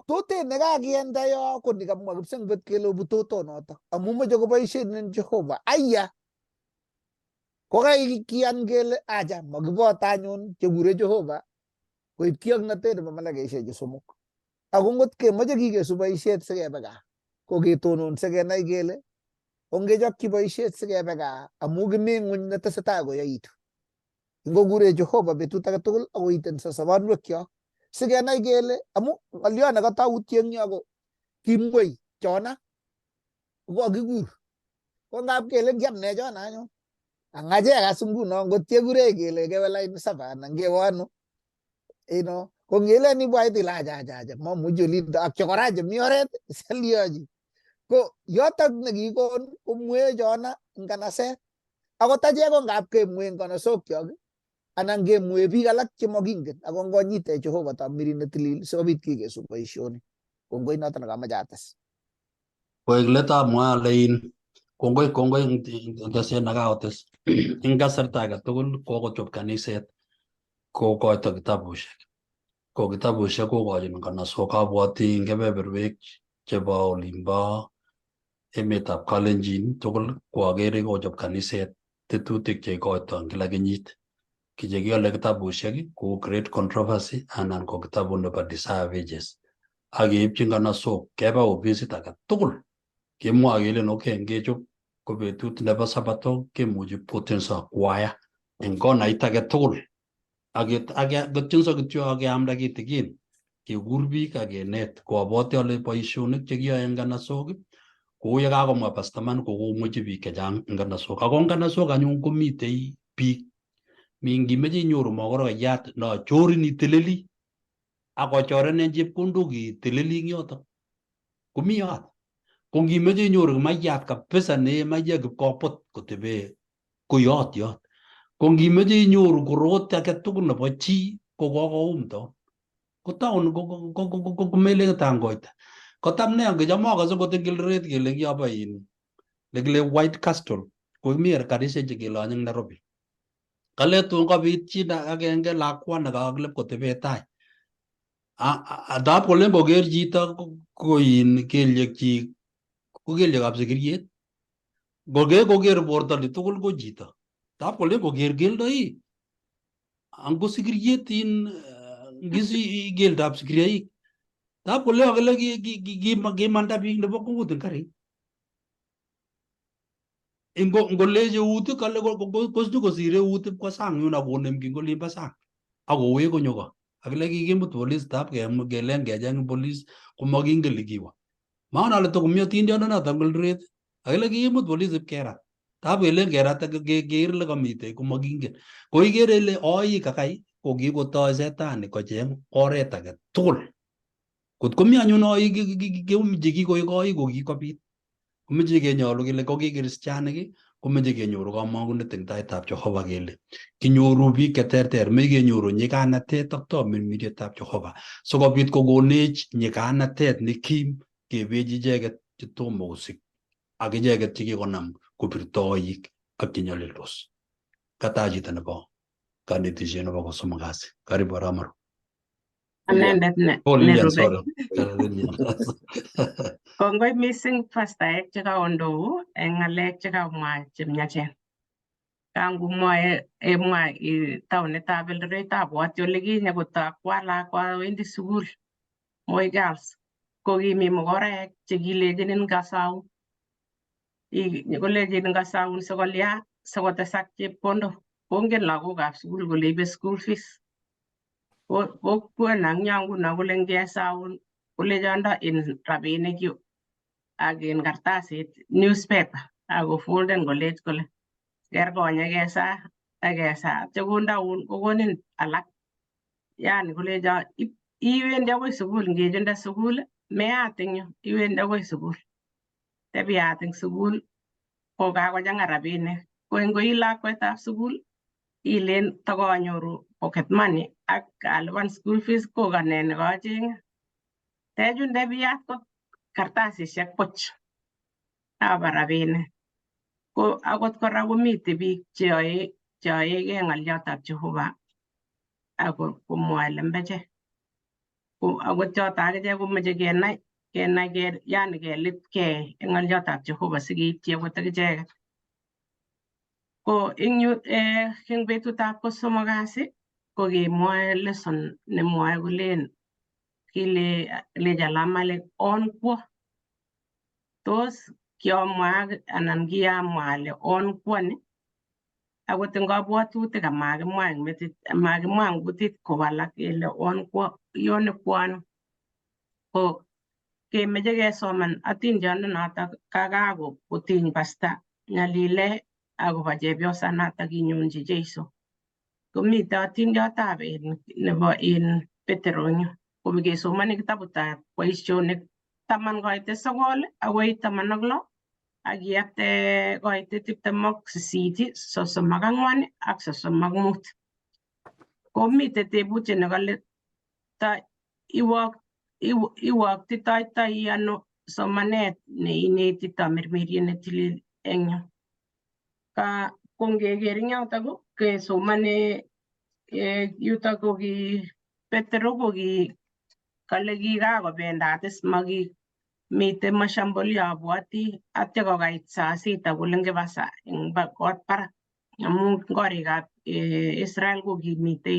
totet ne kakienda yo ko ni kamwa kipsengbet kele obutoto noto amu moche koboisien en Jehova aya ko kiyan kele acha makiboto anyun chekure Jehova koib kiyoknatet nebo malaikaisiek chu somok ako ngot kemoche kikesu boisiet sikebe gaa ko ketonon sikenai kele ongechokchi boisiet sikebe gaa amu kimi ng'uny netesetai koyaitu ngokure Jehova betut age tugul akoiten sobonwekyok sikenai kele amu ng'olyo nekatautye eng yo ko kimwei chona kokakikur ko ngap kele kiam ne chona anyun ang'achek as nguno ngot kekure kele kewe lain saba anan kewe ano ko ngelen ibwait ile acha mamuchi olindo ak chokora chemi oret saliochi ko yotok nekikon komwe chona nganaset akot achek ko ngap kemwe eng kanasokyok anan kemwe biik alak chemakingen ako ngonyite Jehova tamirine ne tilil sikobit kikesu boisionik kongoi noto nekamache ates koek letab mwa lein kongoi teset nekaotes ing kasarta age tugul kokochop kaniset kokoito kitabushek ko kitabushek kokochin kanasok abwoti ing kebeberwek chebo olimbo emetab Kalenjin tugul ko agere kochop kaniset tetutik cheikoito eng kila kenyit kichekiole kitabushek kou Great Controversy anan ko kitabut nebo Desire of Ages ak keipchin kanasok keba ofisit age tugul kemwoe kelen okay ngechop ko betut nebo sabato kemuchi potenso kwaya eng konait age tugul aketienso kityo akeamda kitikin kekur biik akenet koabwoti ale boisionik chekiyoe eng kanasok kou yekakomwa pastaman kokomuchi biik chechang eng kanasok ako eng kanasok anyun komitei biik mi ngimeche inyoru mokoroiyat no chorin iteleli akochorenen chepkondok iteleli ing yotok komi yot ko ngimeche inyoru kimaiyat kabisa ne maiyek kipkoput kotebe koyot ko ngimeche inyoru korot age tugul nebo chi ko kokoumto ko taun komelen tangoita kotam ne angecham akose kot eng Eldoret kele kiyobo in nekile White Castle ko mi karisiek chekelonye eng Nairobi kale tun kobit chi agenge lakwa nekakilep kotebe tai adap kolen koker chito koin kelyekchik ko kelyekab sikiriet koker borto ni tugul ko chito tap kolen koker keldoik ango sikiriet in ngisi keldab sikirioik tap kolen akile kimanda biik nebo kut eng karit ngoleche eut kale kosu kosire eut kwa sang yun akonemchi ngolimbo sang akowek konyo ko akile kikimut polis tap kelen kecheng polis komakingen likiwa maana ale tokomi atindiondonoto eng Eldoret akile kikimut polis ipkerat tap kelen kerat keker le kamite komakingen ko ikere ile oik kakai ko kikotoi setani kocheng oret age tugul kot komi anyun oik keumchi kikoek oik ko kikobit komeche kenyoru kele ko ki kristianik komeche kenyoru kamangunet eng taitab Jehova kele kinyoru biik cheterter meche kenyoru nyikanatet ak tamirmirietab Jehova sikobit kokonech nyikanatet nekim kebech icheket chetomo kosik ak icheket chekikonam kopirto oik ak chenyolildos kata chito nebo kanetisiet nebo kosomok kasi karibu Ramaro Anendet Lilian, nerube. sorry. Lilian. Kongoi missing pastaek chekaondou eng ng'alek chekamwa chemyachen. Kangumwae emwa taonitab Eldoret abwoti olikinye kotakwa lakwa awendi sukul Moi Girls ko kimi mokorek chekilechinin ngasaun kolechin ngasaun sikolya sikotesak chepkondok kongen lagokab sukul kole ibe school fees ko kwen ang yo nguno kole ngesaun kolechon ndo in rabinik yu ak in kartasit newspaper ako folden kolech kole kerkonye kesa akesa chekondaun kokonin alak yani kolecho iwendi akoi sukul ngechunde sukul meyat eng yu iwendi akoi sukul tebiyat eng sukul ko kakochang'a rabinik ko ngoi lakwetab sukul ilen takanyoru pocket money ak alipan school fees ko kane nekacheng'e techunde biyat ko kartasisiek buch aba rabinik ko akot kora komite biik cheyoegei ng'oliotab Jehovah ako komwoe lembechek ko akot choto akichek komeche kenai yani kelitkei eng ng'oliotab Jehovah sikeityi akot akicheket ko eng yu eng betutab kosomok kasi ko kemwoe lesson nemwoe kolen kilecha Lamalik on kwo tos kiamwa anan kiamwa ale on kwo ni akot eng kabwatutik amakimwa eng metit amakimwa eng kutit kowalak kele on kwo yoni kwano ko kemeche kesoman atindiondenoto kakakotiny pasta nyalile akobo chepyosanato kinyonji Jeiso komite atindiotab nebo Petero eng yu komikesomoni kitabutab boisionik 10:9 akoi 16 akiyapte koite 28 34 ak 35 komite tebutiet nekale iwoktitoi ano somanet neineti tamirmiriet netilil eng yu ko ngeker eng yoto kesomane yuto ko ki Petero ko ki kale kikakobendat mite mashambulio abwoti atya kokait saa sita kole ngipasa eng kot barak amu korikab Israel ko kimite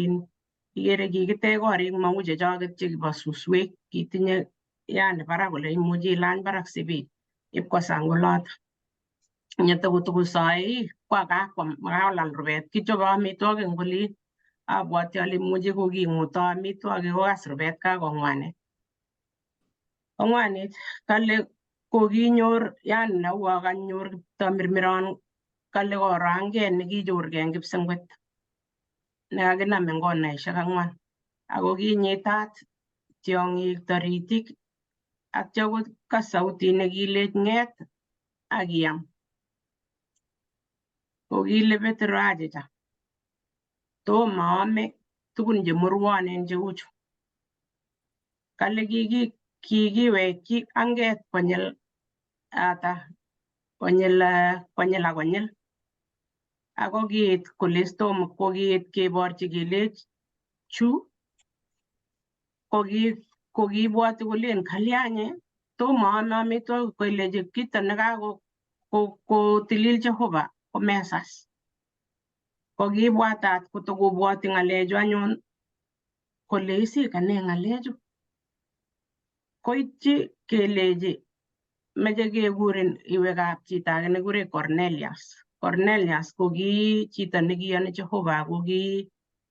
ikere kikitech korik mau chechoket chekibo suswek kitinye yani barak kole imuchi ilany barak sibi ipkwo sang oloto nyetokotokosoe makakolal rubet kichobe amitwogik eng olin abwoti ale imuchi koking'utoi amitwogik kokas rubet kakong'wanit kale kokinyor yani nauo kanyor tamirmiron kale koro anget nekichorgei eng kipsengwet nekakinam eng konaisiek 4 ako kinyitat tiong'ik taritik atya kokas sautit nekilech ng'et akiyam kokile Petero achicha tomo aame tugun chemurwonen cheuchu kale kikiwekyi anget konyil konyil ako kiit kole tomo kokiit keborchi kelech chu kokibwoti kolen kalyanye tomo aame amitwogik kolechi kito nekakotilil Jehovah komesas kokibwatat kotokobwoti ng'alechu anyun kole isikane ng'alechu koityi kelechi meche kekurin iwe kap chito age nekikure Cornelius ko ki chito nekiyoni Jehovah ko ki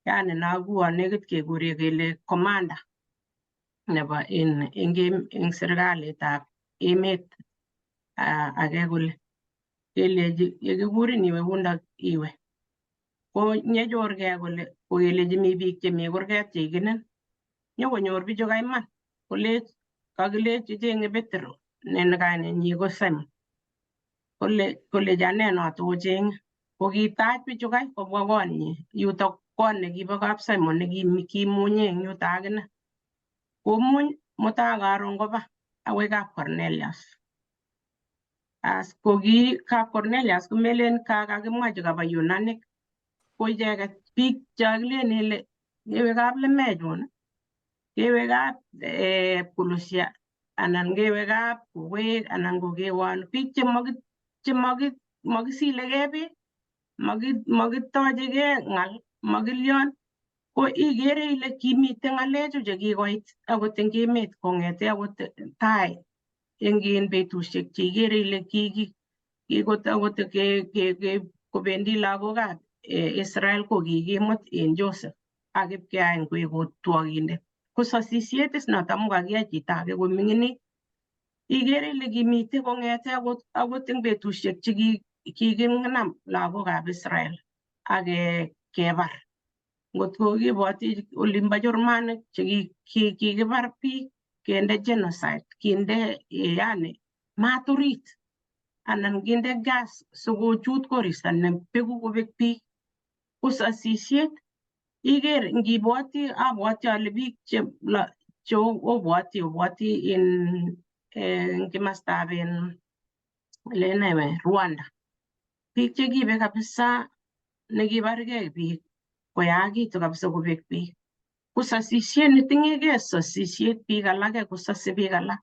yani nakuo nekit kekure kele commander nebo eng serikalitab emet age kole kelechi yekikurin iwe yundo iwe ko nyechorgei kole kokelechi mi biik chemi kurget cheikenen nyokonyor bichu kaiman kolech kakilechi cheng'e Petero ne kainenyi ko Simon kolechi ane notocheng'e kokitach bichu kai kobwa konyi yuto kot nekibo kap Simon nekimunye eng yuto akine komuny mutai karon koba akoi kap Cornelius ko ki kap Cornelius komelen kakimwachi kaba yunanik ko icheket biik chakilen ile kewe kap lemechun kewe kap Pulusia anan kewe kap Kuwek anan ko kewon biik chemakisilegei beek makitochegei ng'al makilyon ko ikere ile kimite ng'alechu chekikoit akot eng emet kong'ete akot tai eng betusiek cheikere ile kikot akot kobendi lagokab Israel ko kikimut en Joseph ak ipkeany koek kirwogindet ko sasisiet is noto amu kakiyai chito age komining'it Igere ile kimite kong'ete akot eng betusiek che kikinam lagokab Israel ak kebar. Ngot ko kibwoti olimbo Jerumanic che kikibar biik kende genocide, kinde yani maat orit anan kinde gas sikochut koristo nebeku kobek biik. Usasisiet iger ngibwoti abwoti ale biik che obwoti in kimostab Rwanda. Biik che kibe kabisa nekibargei biik koyaakitu kabisa kobek biik. Usasisiet netinyegei sasisiet biik alake kosase biik alak.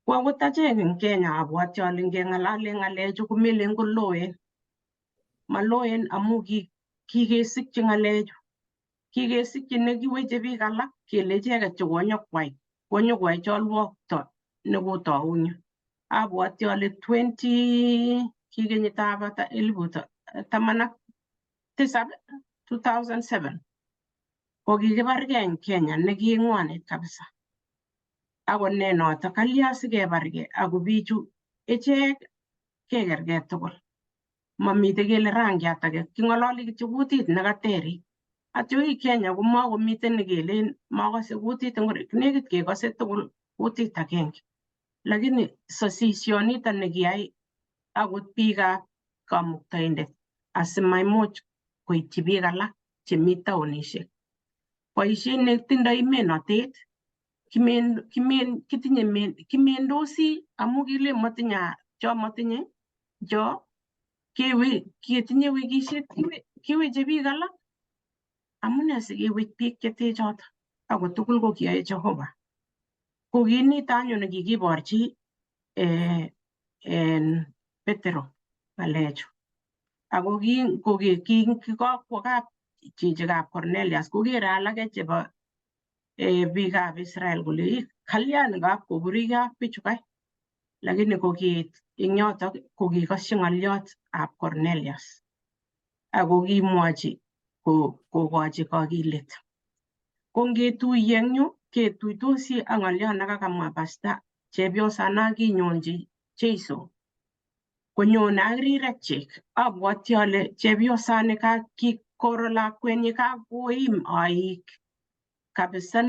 Ko akot achek eng Kenya abwoti ale ngeng'alale ng'alechu komelen koloen. Maloen amu kikesikyi ng'alechu. Kikesikyi nekiweche biik alak kele icheket che konyokwai cholwokto nekotou yu. Abwoti ale ki kenyitab 2007 ko kikibargei eng Kenya neking'wanit kabisa. Ako ne noto kalya sikebargei ako bichu ichek kekergei tugul. Mamite kele rangiat age, king'ololi kityo kutit nekaterit. Atyo Kenya komakomite nekelen makase kutit ngoro, nekit kekase tugul kutit agenge. Lakini sasisionito nekiyai akot biikab Kamuktaindet asimaimuch koityi biik alak chemi taonishek. Boisiet netindoi menotet, kimendosi amu kilen matinye cho matinye cho, ketinye wikisiet kiweche biik alak. Amune sikewech biik chete choto? Ako tugul ko kiyoe Jehova. Ko kinito anyun nekikiborchi Petero ng'alechu. Ako kikakwo kap chichikab Cornelius kokere alake chebo biikab Israel kole kalyan ngap koburikei ak bichu kai. Lakini kokiit eng yotok kokikasyi ng'oliotab Cornelius. Ako kimwochi kokochi kakilet. Ko ngetuiye eng yu ketuitosi ak ng'oliot nekakamwa Pastor chepyosana kinyonji Jeiso. Konyone ak rirek. Abwoti ale chepyosani koro lakwenyi kakoim aik kabisa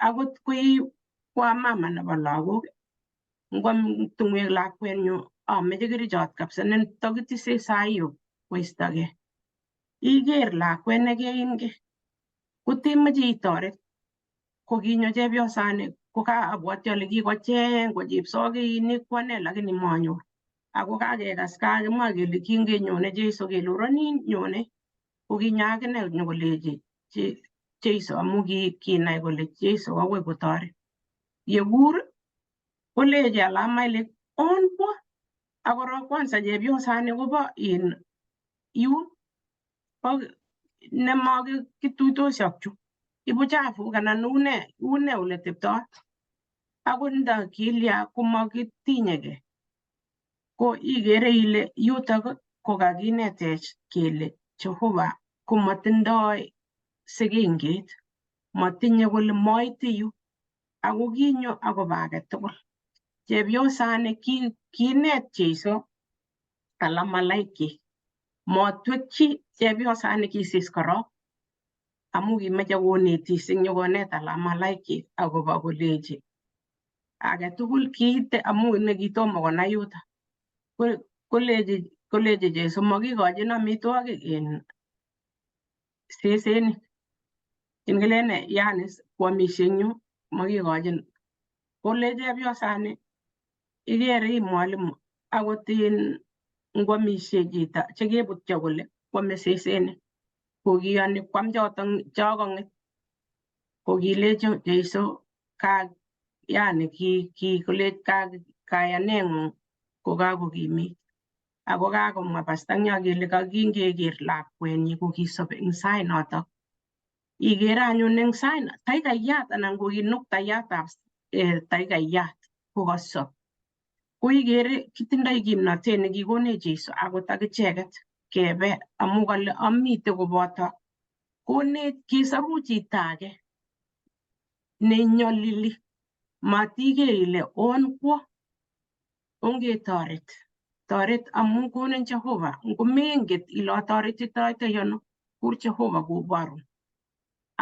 akot koi kwa mama nebo lagok. Ngwam tungwek lakwenyu ameche kerichot kabisa netakitise saiyo koistogei. Iger lakwet nekeimgei kotemoche itoret. Ko kinyo chepyosani abwoti ale kikocheng ko chepsokeinik kwane lakini manyor. Ako kakekas kakimwa kele kingenyone Jeiso kele ronin nyone, ko kinyo akine nyokolechi Jeiso amu kinai kole Jeiso akoi kotoret. Yekur kolechi alama ile on kwo. Akoro kwanza chepyosani kobo yun nemakituitosi ak chu. Ibu chafuk anan une ole teptoi. Akot nda kilya komakitinyegei. Ko igere ile yutok ko kakinetech kele Jehova komatindoi siginget, matinye kole moite yu. Ako kinyo akobo age tugul. Chepyosani kinet Jeiso ala malaikek motwekchi chepyosani kisis korok amu kimeche konetis nyokonet ala malaikek akobo kolechi age tugul kiite amu nekitomo konai yuto. Kolechi Jeiso makikochin amitwogik sesenik. Ingilene yani kwamisie eng yu makikochin. Kole chepyosani igere mwalimu akot ngwamisie chito chekebutyo kole kwame sesenik. Kokiyoni kwam choto kang'et. Kokilechi Jeiso yani kolech kayaneng'ung kokakokimit. Ako kakomwa Pastor eng yo kele kingeker lakwenyi kokisobe eng sait notok. Igere anyun eng sait taikaiyat anan ko nuktayatab taikaiyat kokasop. Ko igere kitindoi kimnotet nekikonech Jeiso akot akicheket kebe amu kale amite koboto konet kesoru chito age nenyolili. Matikei ile on kwo ongetoret toret amun konin Jehova ngomenget ile atoretitoite ano kur Jehova koborun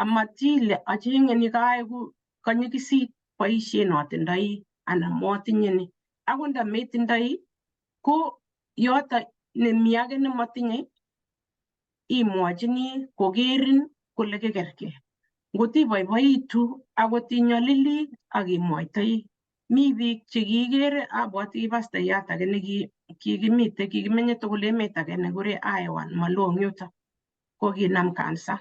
amatile achenge ni kaeku kanyikisit boisiet notindoi anan motinye ni akot ndametindoi ko yoto nemi age nemotinye imwochini kokerin kole kekerke ngot iboiboitu akot inyolili ak imwoitoi mi biik chekikere abwoti pastayat age kikimenye tugul emet age nekure Iowa maloo eng yuto ko kinam cancer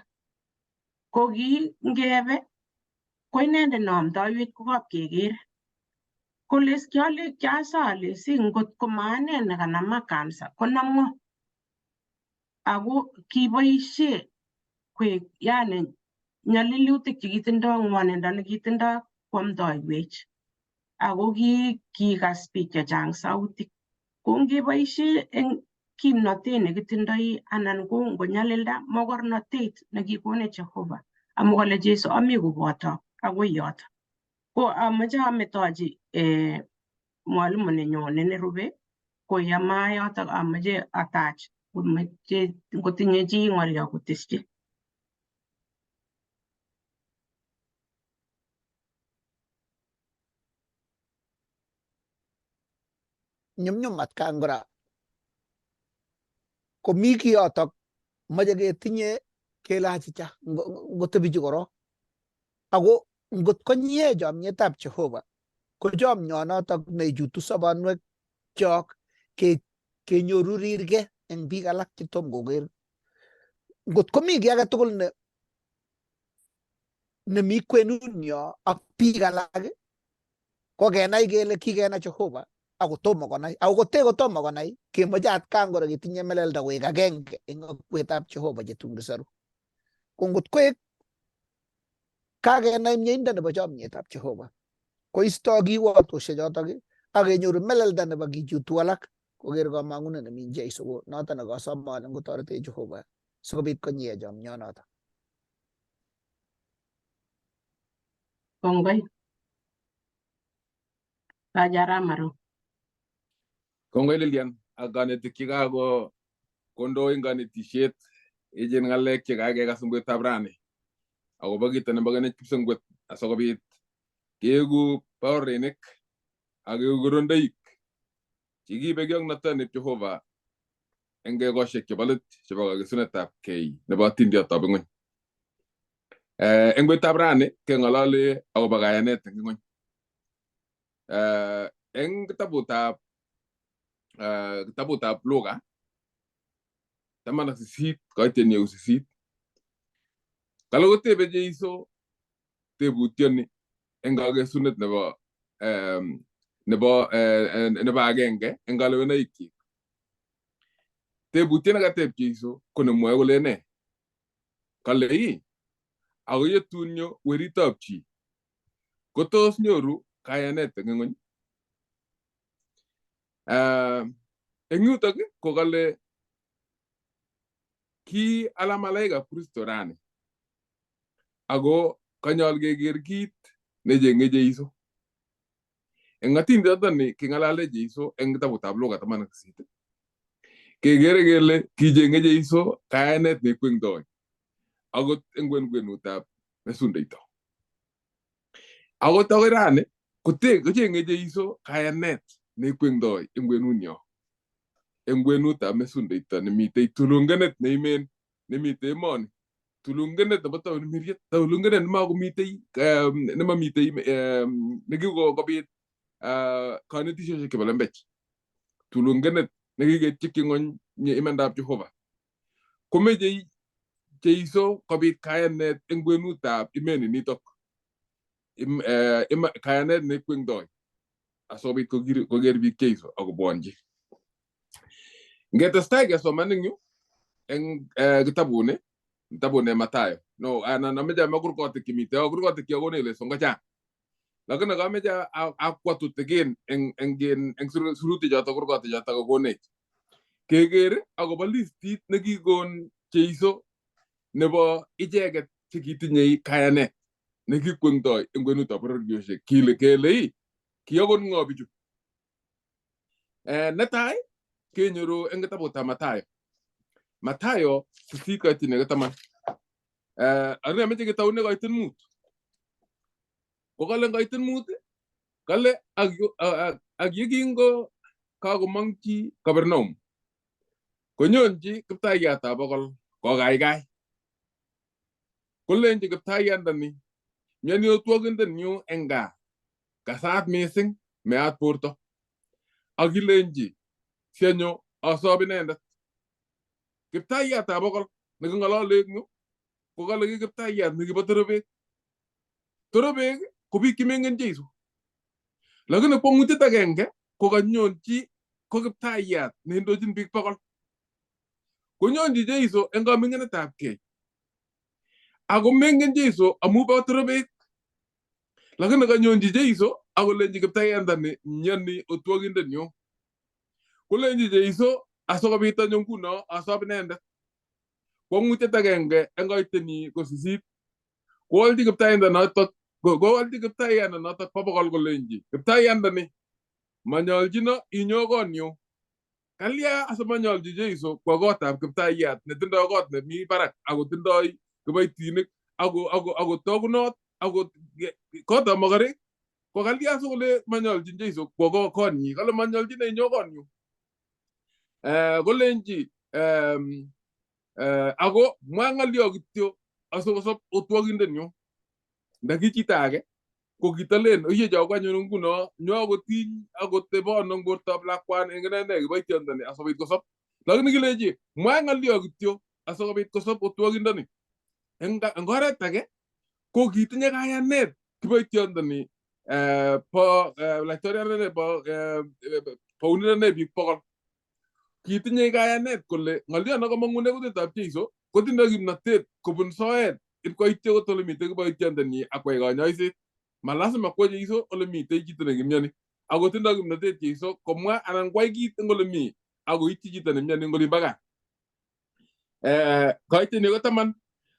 ko ngebe ko inendet neamdoiwech ko kapkeker kole kiasale si ngot ko maane nekanama cancer konamwo ako kiboisie koek yani nyalilutik chekitindoi ngwonindo nekitindoi koamdoiwech ako kikas biik chechang sautik ko ngeboisie eng kimnotet nekitindoi anan ko ngonyalilda mogornotet nekikonech Jehova amu kole Jesu ami koboto akoi yoto ko amache ametochi mwalimu nenyone nerube koyama yoto amache atach ngotinye chi ng'olyo kotesyi. Nyumnyum atkan kora komi kiyotok mache ketinye kelachicha ngotebi chu korok ako ngot konyie chomyetab Jehova ko chomyonotok neichutu sobonwek chok kenyoru rirge eng biik alak chetom koker ngot komi kiy age tugul nemi kwenunyo ak biik alak ko kenai kele kikenai Jehova ako tomo konai ako kote kotomo konai kemoche atkan kora ketinye melelda koek agenge eng akwetab Jehova chetun saru ko ngot koek kakenai mieindo nebo chomyetab Jehova koisto kiwotosiek chotok ak kenyoru melelda nebo kichutu alak koker kamang'unet nemi Jeiso ko noto nekasome ale ngotoretech Jehova sikobit konyie chomyonoto. Kongoi. Kajara Maru. Kongoi Lilian ak kanetik chekako kondoi eng kanetisiet echen ng'alek chekakekas eng betutab rani akobo kito nemakenech kipsengwet asikobit keeku baorinik ak keeku korondoik chekiibe kiyoknatetab Jehova eng kekoshek chebo let chebo kakisunetab kei nebo atindiotab ing'ony. Eng betutab rani keng'ololi akobo kayanet eng ing'ony. Eng kitabutab Luka 18 koitien 8 kale kotebe Jeiso tebutioni eng kakesunet nebo agenge eng kalewenoikchik. Tebutiet nekateb Jeiso ko nemwoe kole ne? Kale ako yetunyo weritab chi kotos nyoru kayanet eng ing'ony. Eng yutok ko kale ki ala malaikab Kristo rani ako kanyol keker kit necheng'e Jeiso. Eng atindoniotoni king'alale Jeiso eng kitabutab Luka 18 kekere kele kicheng'e Jeiso kayanet nekwengtoi akot eng kwenutab mesundeito. Akot akoi rani kocheng'e Jeiso kayanet nekwengtoi eng kwenunyo eng kwenutab mesundeito nemitei tulungenet neimen nemitei emoni, tulungenet nebo taonmiriet, tulungenet nemakomitei nemamitei nekikobit kanetisiosiek chebo lembech, tulungenet nekikechikyi ng'ony imandab Jehova. Komeche Jeiso kobit kayanet eng kwenutab imeni nitok, kayanet nekwengtoi asikobit koker biik Jeiso akobwonchi. Ngetestai kesoman eng yu eng kitabuni Mathayo. No, anan ameche amwa kurkotik chemite, kurkotik kiakone leson kochang. Lakini kameche akwa tutigin eng surutik chotok kurkotik chotok kakonech. Keker akobo listit nekikon Jeiso nebo icheket chekitinye kayanet nekikwengtoi eng kwenutab bororiosiek kele kiyokon ng'o bichu. netai kenyoru eng kitabutab Mathayo 8:10. Arne meche kitaune koitin mut. Ko kale koitin mut, kale ak yekingo kakomongchi Kapernaum. Konyonchi kiptaiyatab bokol kokaikai. Kolenji kiptaiyandani, miani otwogindenyu eng gaa. Kasat mising meat borto. Akilenji sianyo asop inendet. Kiptaiyatab bokol neking'olole eng yu ko kale ki kiptaiyat nekibo torobek. Torobek ko biik chemengen Jeiso. Lakini kwong'utiet agenge ko kanyonchi ko kiptaiyat neindochin biik bokol. Konyonchi Jeiso eng kaming'enetab kei. Ako mengen Jeiso amu bo torobek. Lakini kanyonchi Jeiso akolenji kiptaiyandani miani otwogindenyu. Kolenji Jeiso asikobit anyo nguno asop inendet. Kwong'utiet agenge eng koitenyi ko 8. Kowalchi kiptaiyandanotok bo bokol kolenji kiptaiyandani manyolchino inyo konyu. Kalya asimanyolchi Jeiso kwo kotab kiptaiyat netindoi kot nemi barak ako tindoi kiboitinik ako togunot ako kotab mokorek. Ko kalya sikole manyolchin Jeiso kwo konyi. Kale manyolchino inyo konyu. Kolenji ako mwa ng'olyo kityo asikosop otwogindenyu. Ndaki chito age ko kitalen oyecho kwanyon nguno nyo kotiny akotebon eng bortab lakwani eng inene kiboityondoni asikobit kosop. Lakini kileji mwa ng'olyo kityo asikobit kosop otwogindoni. Eng oret age ko kitinye kayanet kiboityondoni po laitoriandani po uninene biik bokol. Kitinye kayanet kole ng'olyo nekamong'une kutitab Jeiso kotindoi kimnatet kobun soet ipkoityo kot ole mitei kiboityondoni akwai kanyoiset. Malasima kwo Jeiso ole mitei chito nekimiani. Ako tindoi kimnatet Jeiso komwa anan kwai kit eng ole mi akoityi chito nemiani eng olin bo gaa. Koiteni ko 10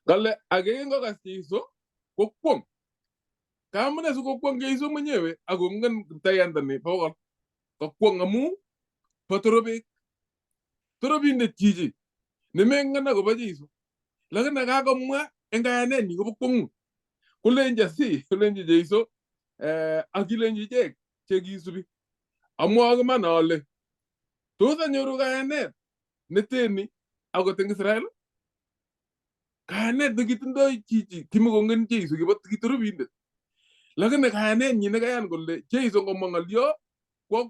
kale akengokas Jeiso kokwong. Kamune sikokwong Jeiso mwenyewe akongen kiptaiyandani bo bokol. Kokwong amu bo torobek. Torobindet chichi nemengen akobo Jeiso. Lakini kakomwa eng kayanenyi kobo kwong'ut. Kolenji Jeiso akilenji ichek chekisubi. Amwoe iman ale tos anyoru kayanet neteni akot eng Israel. Kayanet nekitindoi chichi kimakongen Jeiso kitorobindet. Lakini kayanenyi nekayan kole Jeiso ngomwa ng'olyo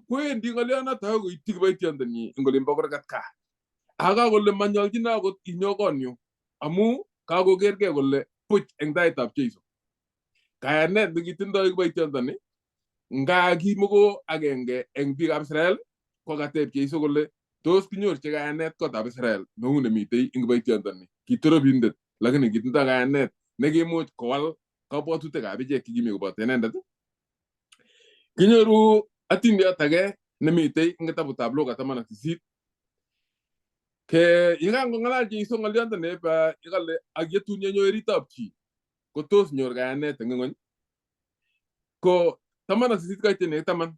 kwendi ng'olyonoto akoi koityi kiboityondonyi eng olin bo kurgat gaa. Aka kole manyolchin akot inyo konyu amu kakokergei kole puch eng taitab Jeiso. Kayanet nekitindoi kiboityondoni nga kimoko agenge eng biikab Israel ko kateb Jeiso kole tos kinyorchi kayanet kotab Israel neu nemitei eng kiboityondoni. Kitorobindet lakini kitindoi kayanet nekimuch kowal kabwatutikab ichek chekimi koboto inendet. Kinyoru atindiot age nemitei eng kitabutab Luka 18. Yekangong'alal Jeiso ng'olyondoni kale ak yetun yenyo eritab chi ko tos nyor kayanet eng ng'ony. Ko 18 koiteni 10.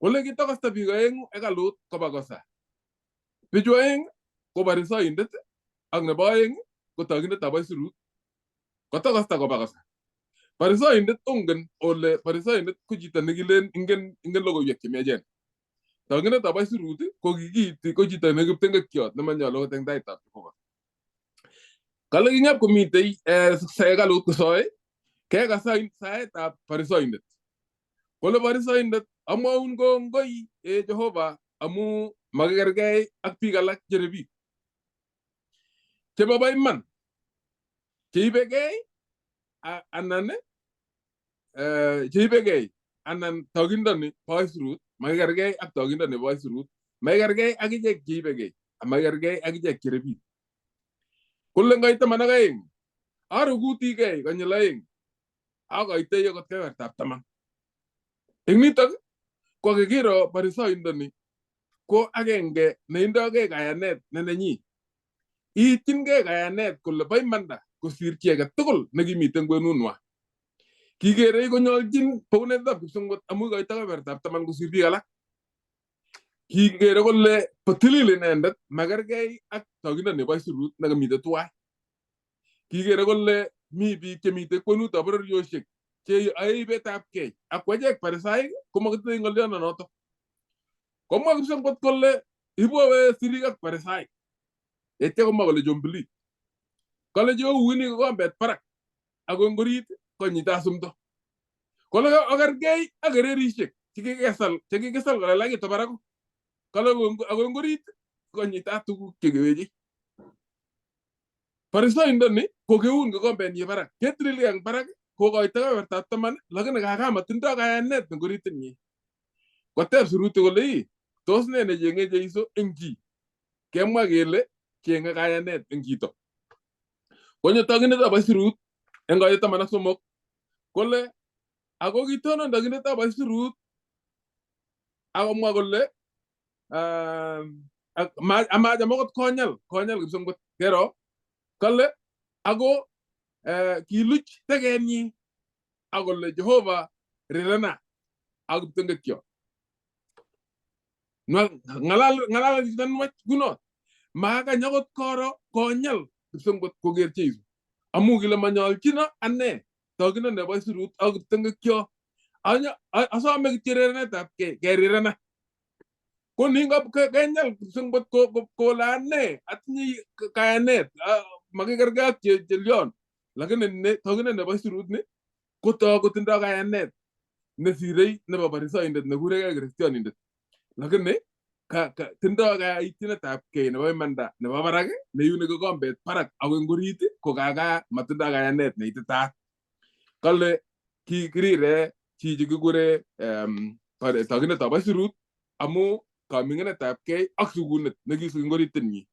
Kole kitokosta biik oeng'u hekalut koba kosa. Bichu oeng ko Farisaindet ak nebo oeng ko togindetab aisurut. Kotokosta koba kosa. Farisaindet ongen ole Farisaindet ko chito nekilen ingen logoiwek chemiachen. Togindetab aisurut ko kikiiti ko chito nekiptengekiot nemanyolu ot eng taitab Jehova. Kale kinyap komitei hekalut kosoe kekas saetab Farisaindet. Kole Farisaindet amwaun kongoi Jehova amu makikergei ak biik alak cherebik. Chebo iman cheibegei anan togindoni bo aisurut makikergei ak togindoni bo aisurut. Makikergei ak ichek cheibegei amakikergei ak ichek cherebik. Kole ngoit 12 arukutigei konyil 2 akoitoi akot kebebertab 10. Eng nitok ko kikiro Farisaindoni ko agenge neindogei kayanet ne nenyi. Iityingei kayanet kole bo imanda kosir chi age tugul nekimite kwenunwa. Kikerei konyolchin bounetab kipsengwet amu koito kebebertab 10 kosir biik alak. kigere kole patilil inendet magergei ak togindet nebo isurut nekamite tuwai. Kigere kole mi biik chemite kwenutab bororiosiek che ae ibetab kei ak kwachek Farisaik komakitinye ng'olionoto. Komwa kipsengwet kole ibowe sirik ak Farisaik etya komwa kole chombilit. Kole cheuini kikombet barak ako ngorit konyita sumto. Kole okergei ak kererisiek chekikisal kolalakitu barak. Kale ako ngorit konyita tuguk chekewechi. Farisaindoni kokeun kikombenyi barak. Ketilili eng barak kokoito kebebertab 10 lakini kakamatindo kayanet eng oritinyi. Koteb sirutik kole tos ne necheng'e Jeiso eng chi? Kemwa kele cheng'e kayanet eng chito. Konyo togindetab isurut eng koit 13 kole ako kitonon togindetab isurut akomwa kole amacham akot konyal kipsengwet kero kale ako kiluch tegenyi akole Jehova rirena ak kiptengekyo. Ngalal chito nwach kunot makany akot koro konyal kipsengwet koker Jeiso amu kile manyolchino ane togindet nebo isurut ak kiptengekyo asome kityo rirenetab kerirena. Ko ningo kenyal kipsengwet kole ane atinye kayanet makikergei ak chelyon, lakini togindet nebo isurut ni kotok kotindoi kayanet nesirei nebo Farisaindet nekuregei Kristianindet, lakini tindoi kaityinetab kei nebo imanda nebo barak neiuni kikombet barak ako eng orit ko matindoi kayanet neititaat. Kale kirire chichi kikure togindetab isurut amu kaming'inetab kei ak sukunet nekisubi eng oritinyi.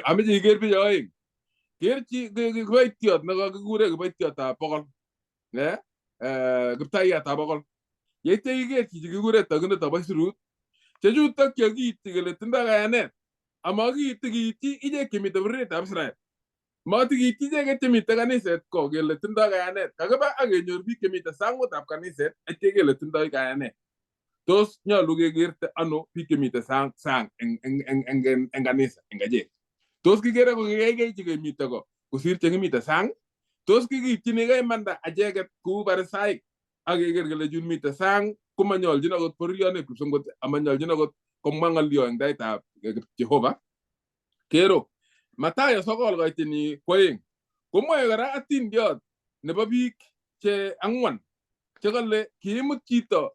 Ameche iker biik oeng. Ker chi kiboitiot nekakikure kiboitiotab bokol, kiptaiyatab bokol. Yeitya iker chichi kikure togindetab isurut. Chechutok kiiti kele tindoi kayanet amakiiti kiiti ichek chemite bororietab Israel. Matikiiti icheket chemite kaniset ko kele tindoi kayanet. Kakiba akenyor biik chemite sangutab kaniset atya kele tindoi kayanet. Tos nyolu kekerte ano biik chemite sang eng kanisa eng achek? Tos kikere kokikeikei chekemite ko kosir chekimite sang? Tos kikiipchinigei imanda acheket kou Farisaik akeker kele chun mite sang komanyolchin akot bororionet kipsengwet amanyolchin akot komwa ng'olyo eng taitab Jehova? Kero Mathayo 9:2 komwoe kora atindiot nebo biik che 4 chekale kiimut chito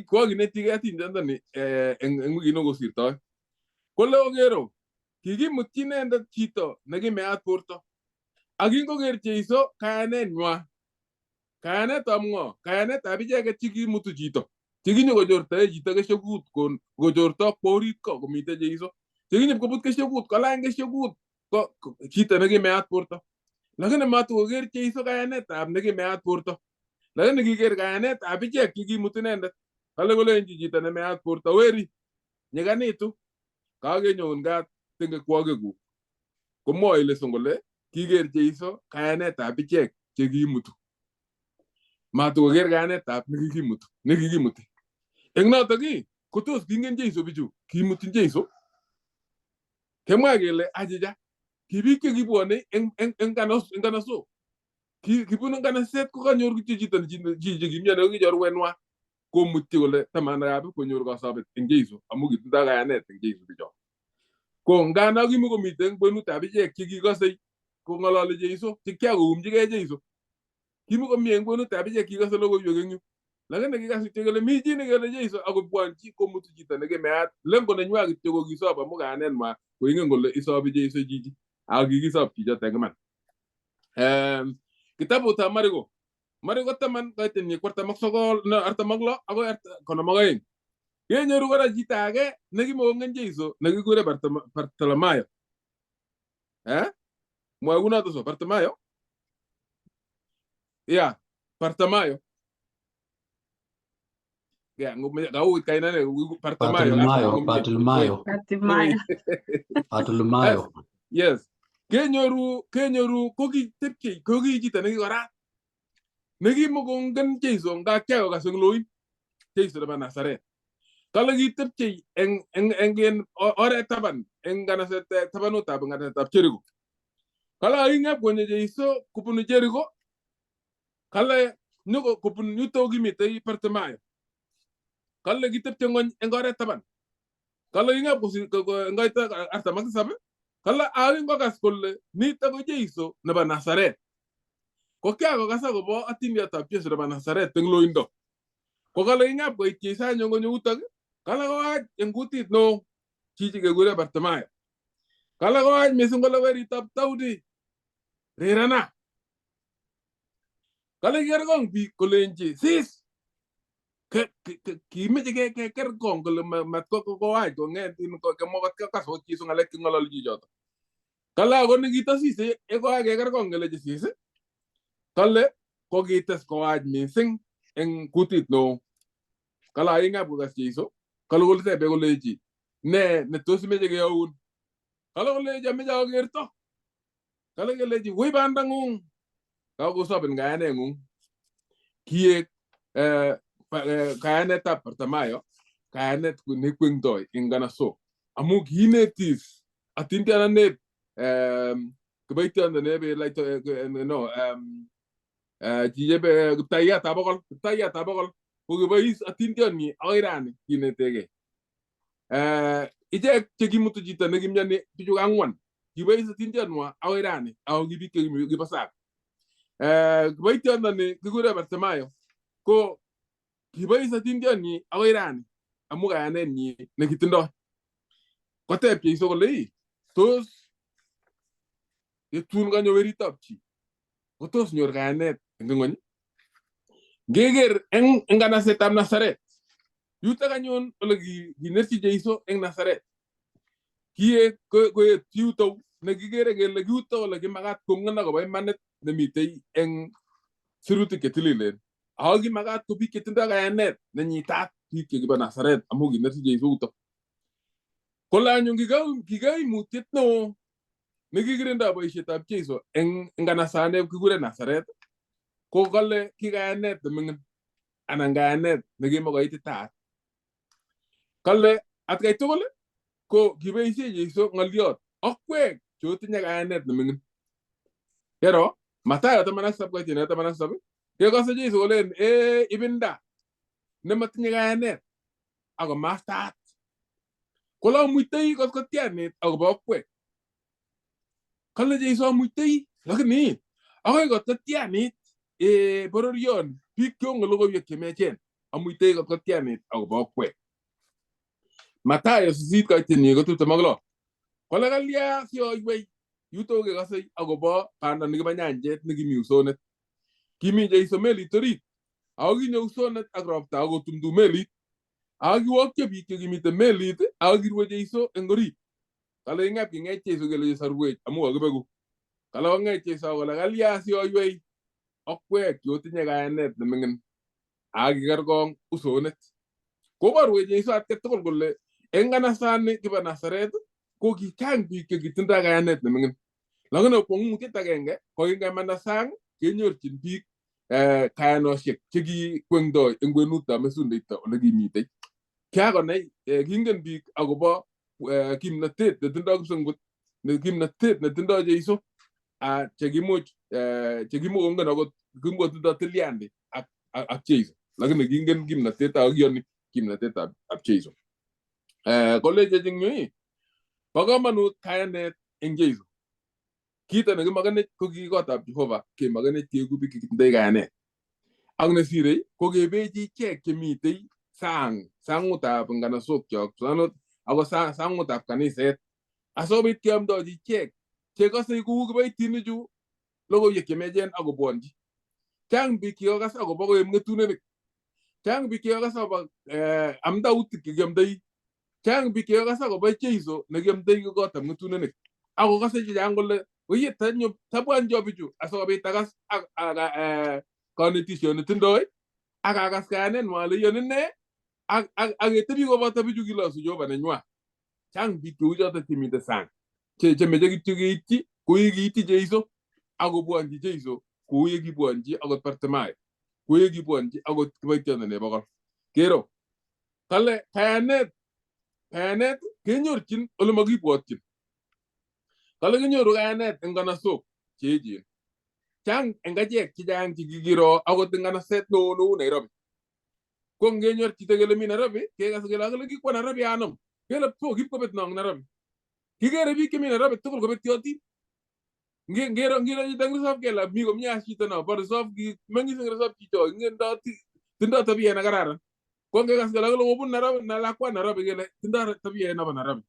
kokinetigei atindiondoni eng wikit nekosirtoi. Kole okero kikimutyi inendet chito nekimeat borto akingoker Jeiso kayanetnywa. Kayanetab ng'o? Kayanetab icheket chekimutu chito chekinyokochortoe chito keshekut kochorto kwo orit ko komite Jeiso. Chekinyipkobut keshekut kolany keshekut chito nekimeat borto. Lakini matukoker Jeiso kayanetab nekimeat borto. Lakini kiker kayanetab ichek chekimut inendet. Kale kolenji chito nemeat borto weri nyikanitu kakenyoun kat tengekwokikuk. Komwoe leson kole kiker Jeiso kayanetab ichek chekimutu. Matukoker kayanetab nekikimuti. Eng notok kotos kingen Jeiso bichu kimutyin Jeiso? Kemwa kele achicha kibiik chekibwone eng kanaso. Kibunu kanaset kokanyor kityo chito kimyoni kokichorwenwa komutyi kole tamanakab konyor kasabet eng Jeiso amu kitindoi kayanet eng Jeiso bicho. Ko ngano kimukomite eng kwenutab ichek chekikose kong'ololi Jeiso chekiakoumchigei Jeiso. Kimukomi eng kwenutab ichek kikose logoiwek eng yu. Lakini kikas kityo kele mi chi nekele Jeiso akobwanchi komutu chito nekimeat. Lengo nenywa kityo kokisob amu kayanetnywa koingen kole isobi Jeiso chichi. Ako kikisob chichoto eng iman. Kitabutab Mariko 10:46 akoi 52. Kenyoru kora chito age nekimongen Jeiso nekikure Bartolomayo. Mwoe kunoto so Bartimayo? Yeah, Bartimayo. Yeah, kauit kainane Bartimayo. Yes. Kenyoru kokitepche koki chito nekikorat. Nekimongen Jeiso ngakyako kas eng loin. Jeiso nebo Nazaret. kala kitepche en oret taban en nganaset tabanutab nganasetab Jericho. Kala inga kwenye Jeiso kupunu Jericho. Kala nyuko kupunu nyuto gimite Bartimayo. Kala kitepche ngony en oret taban. Kala inga kusi ngaita artamak sabe. Kala awin kokas kole nito ko Jeiso nebo Nazaret. Ko kya ko kasa ko bo atindiatab Jesu nebo Nazaret eng loindo. Ko kala inga ko itisa nyongo nyutak. Kala ko aj en kutit no chichi kekure Bartimayo. Kala ko aj mising kole weritab Daudi. Rirana. Kala kergong biik kolenji sis. Kimeche kergong kole mat ko aj ko nget kemokat kakasot chiso ngalek kingolol chichoto. Kala ko nikita sis ko aj kergong keleji sis. Kale ko kites ko aj mising en kutit no. Kala inga bukas chiso. Kala ko tebe koleji ne tos meche keyaun. Kala koleji ameche akerto. Kala keleji wei bandangung. Kala kosobin kayanengung. Kiek kayanetab Bartimayo. Kayanet nekwengtoi ing ganaso. Amu kinetis atindiana neb kiboitiondo nebe laito no jijebe Keityi tabokol ko kibois atindioni akoi rani kinetege. Ichek chekimutu chito nekimyoni bichu angwan kibois atindionwa akoi rani ako kibik chekibo sak. Kiboitiondo kikure Bartimayo ko kibois atindioni akoi rani amu kayanenyi nekitindoi. Koteb Jeiso kole tos yetun kanyo weritab chi ko tos nyor kayanet eng ngony. Ngeker eng nganasetab Nazaret yutok anyun ole kinerchi Jeiso eng Nazaret. Kiek koet yutok nekikere kele yutok ole kimakat kongen akobo imanit nemitei eng sirutik chetililen. Ako kimakat ko biik chetindoi kayanet nenyitat biik chekibo Nazaret amu kinerchi Jeiso yutok. Kole anyun kikaimutiet neo nekikirindoi boisietab Jeiso eng nganasane kikure Nazaret ko kale kikayanet nemingin anan kayanet nekimokoititaat. Kale atkai tugul ko kiboisie Jeiso ngoliot okwek chotinye kayanet nemingin. Pero Matayo 17:17 kekose Jeiso kolen ibinda nematinye kayanet ako mastaat. Kole amuitoi kot kotianit akobo okwek. Kale Jeiso amuitoi lakini akoi kot kotianit bororion biik chongo logoiwek chemechen amuitoi kot kotianit akobo okwek. Matayo 8:26. Kole kalya sioiwei yutok kekose akobo banda nekibo nyanjet nekimi usonet. Kimi Jeiso melit orit ako kinyo usonet ak ropta akotumdu melit. Ako kiwokyo biik chekimite melit ako kirwe Jeiso eng orit. Kale ingap king'et Jeiso kele sarwech amu kakibeku. Kale kong'et Jeiso kole kalya sioiwei okwek chotinye kayanet nemingin ak kikerkong usonet. Koborwech Jeiso atkai tugul kole eng nganasani kibo Nazaret ko kichang biik chekitindoi kayanet nemingin. Lakini kwong'utiet agenge ko kingemanda sang kenyorchin biik kayanosiek chekikwengtoi eng kwenutab mesundeito ole kimitei. Kiakonai kingen biik akobo kimnatet netindoi kipsengwet, kimnatet netindoi Jeiso chekimuch kongen akot kingotindoi tilyandit ak Jeiso. Lakini kingen kimnatet ak kiyoni kimnatetab Jeiso. Kolejech eng yu bo komonut kayanet eng Jeiso. Kito nekimakenech ko ki kotab Jehova kemakenech keeku biik chekitindoi kayanet. Ak nesirei ko kebechi ichek chemitei sangutab nganasokchok ako sangutab kaniset asikobit keamdochi ichek chekose kou kiboitinichu logoiwek chemechen akobwonchi. Chang biik chekokas akobo koek ng'etunenik. Chang biik chekokas akobo amdautik chekiamdoi. Chang biik chekokas akobo Jeiso nekiamdoi kotab ng'etunenik. Ako kose chechang kole oye tabwancho bichu asikobit akas kanetisio netindoi ak akas kayanenwa ole iyoni ne ak ketebi koboto bichu kilosu Jehova nenywa. Chang biik cheu chotok chemite sang chemeche kityo keityi kou ye kiityi Jeiso akobwonchi Jeiso kou ye kibwonchi akot Bartimayo, kou ye kibwonchi akot kiboitiondo nebo bokol. Kero kale kayanet kenyorchin ole makibwotyin. Kale kinyoru kayanet eng kanasok che echen. Chang eng achek chechang chekikiro akot eng nganaset neo Nairobi. Ko ngenyor chito kele mi Nairobi, kekas kele akile kikwa Nairobi anom. Kele po kipkobet nong Nairobi. Kikere biik chemi Nairobi tugul kobetyotin. Ngero chito eng resop kele mi komye as chito no, bo resop mengis eng resop chicho, tindoi tabia nekararan. Ko ngekas kele akile kobun Nairobi, lakwa Nairobi kele tindoi tabia nebo Nairobi.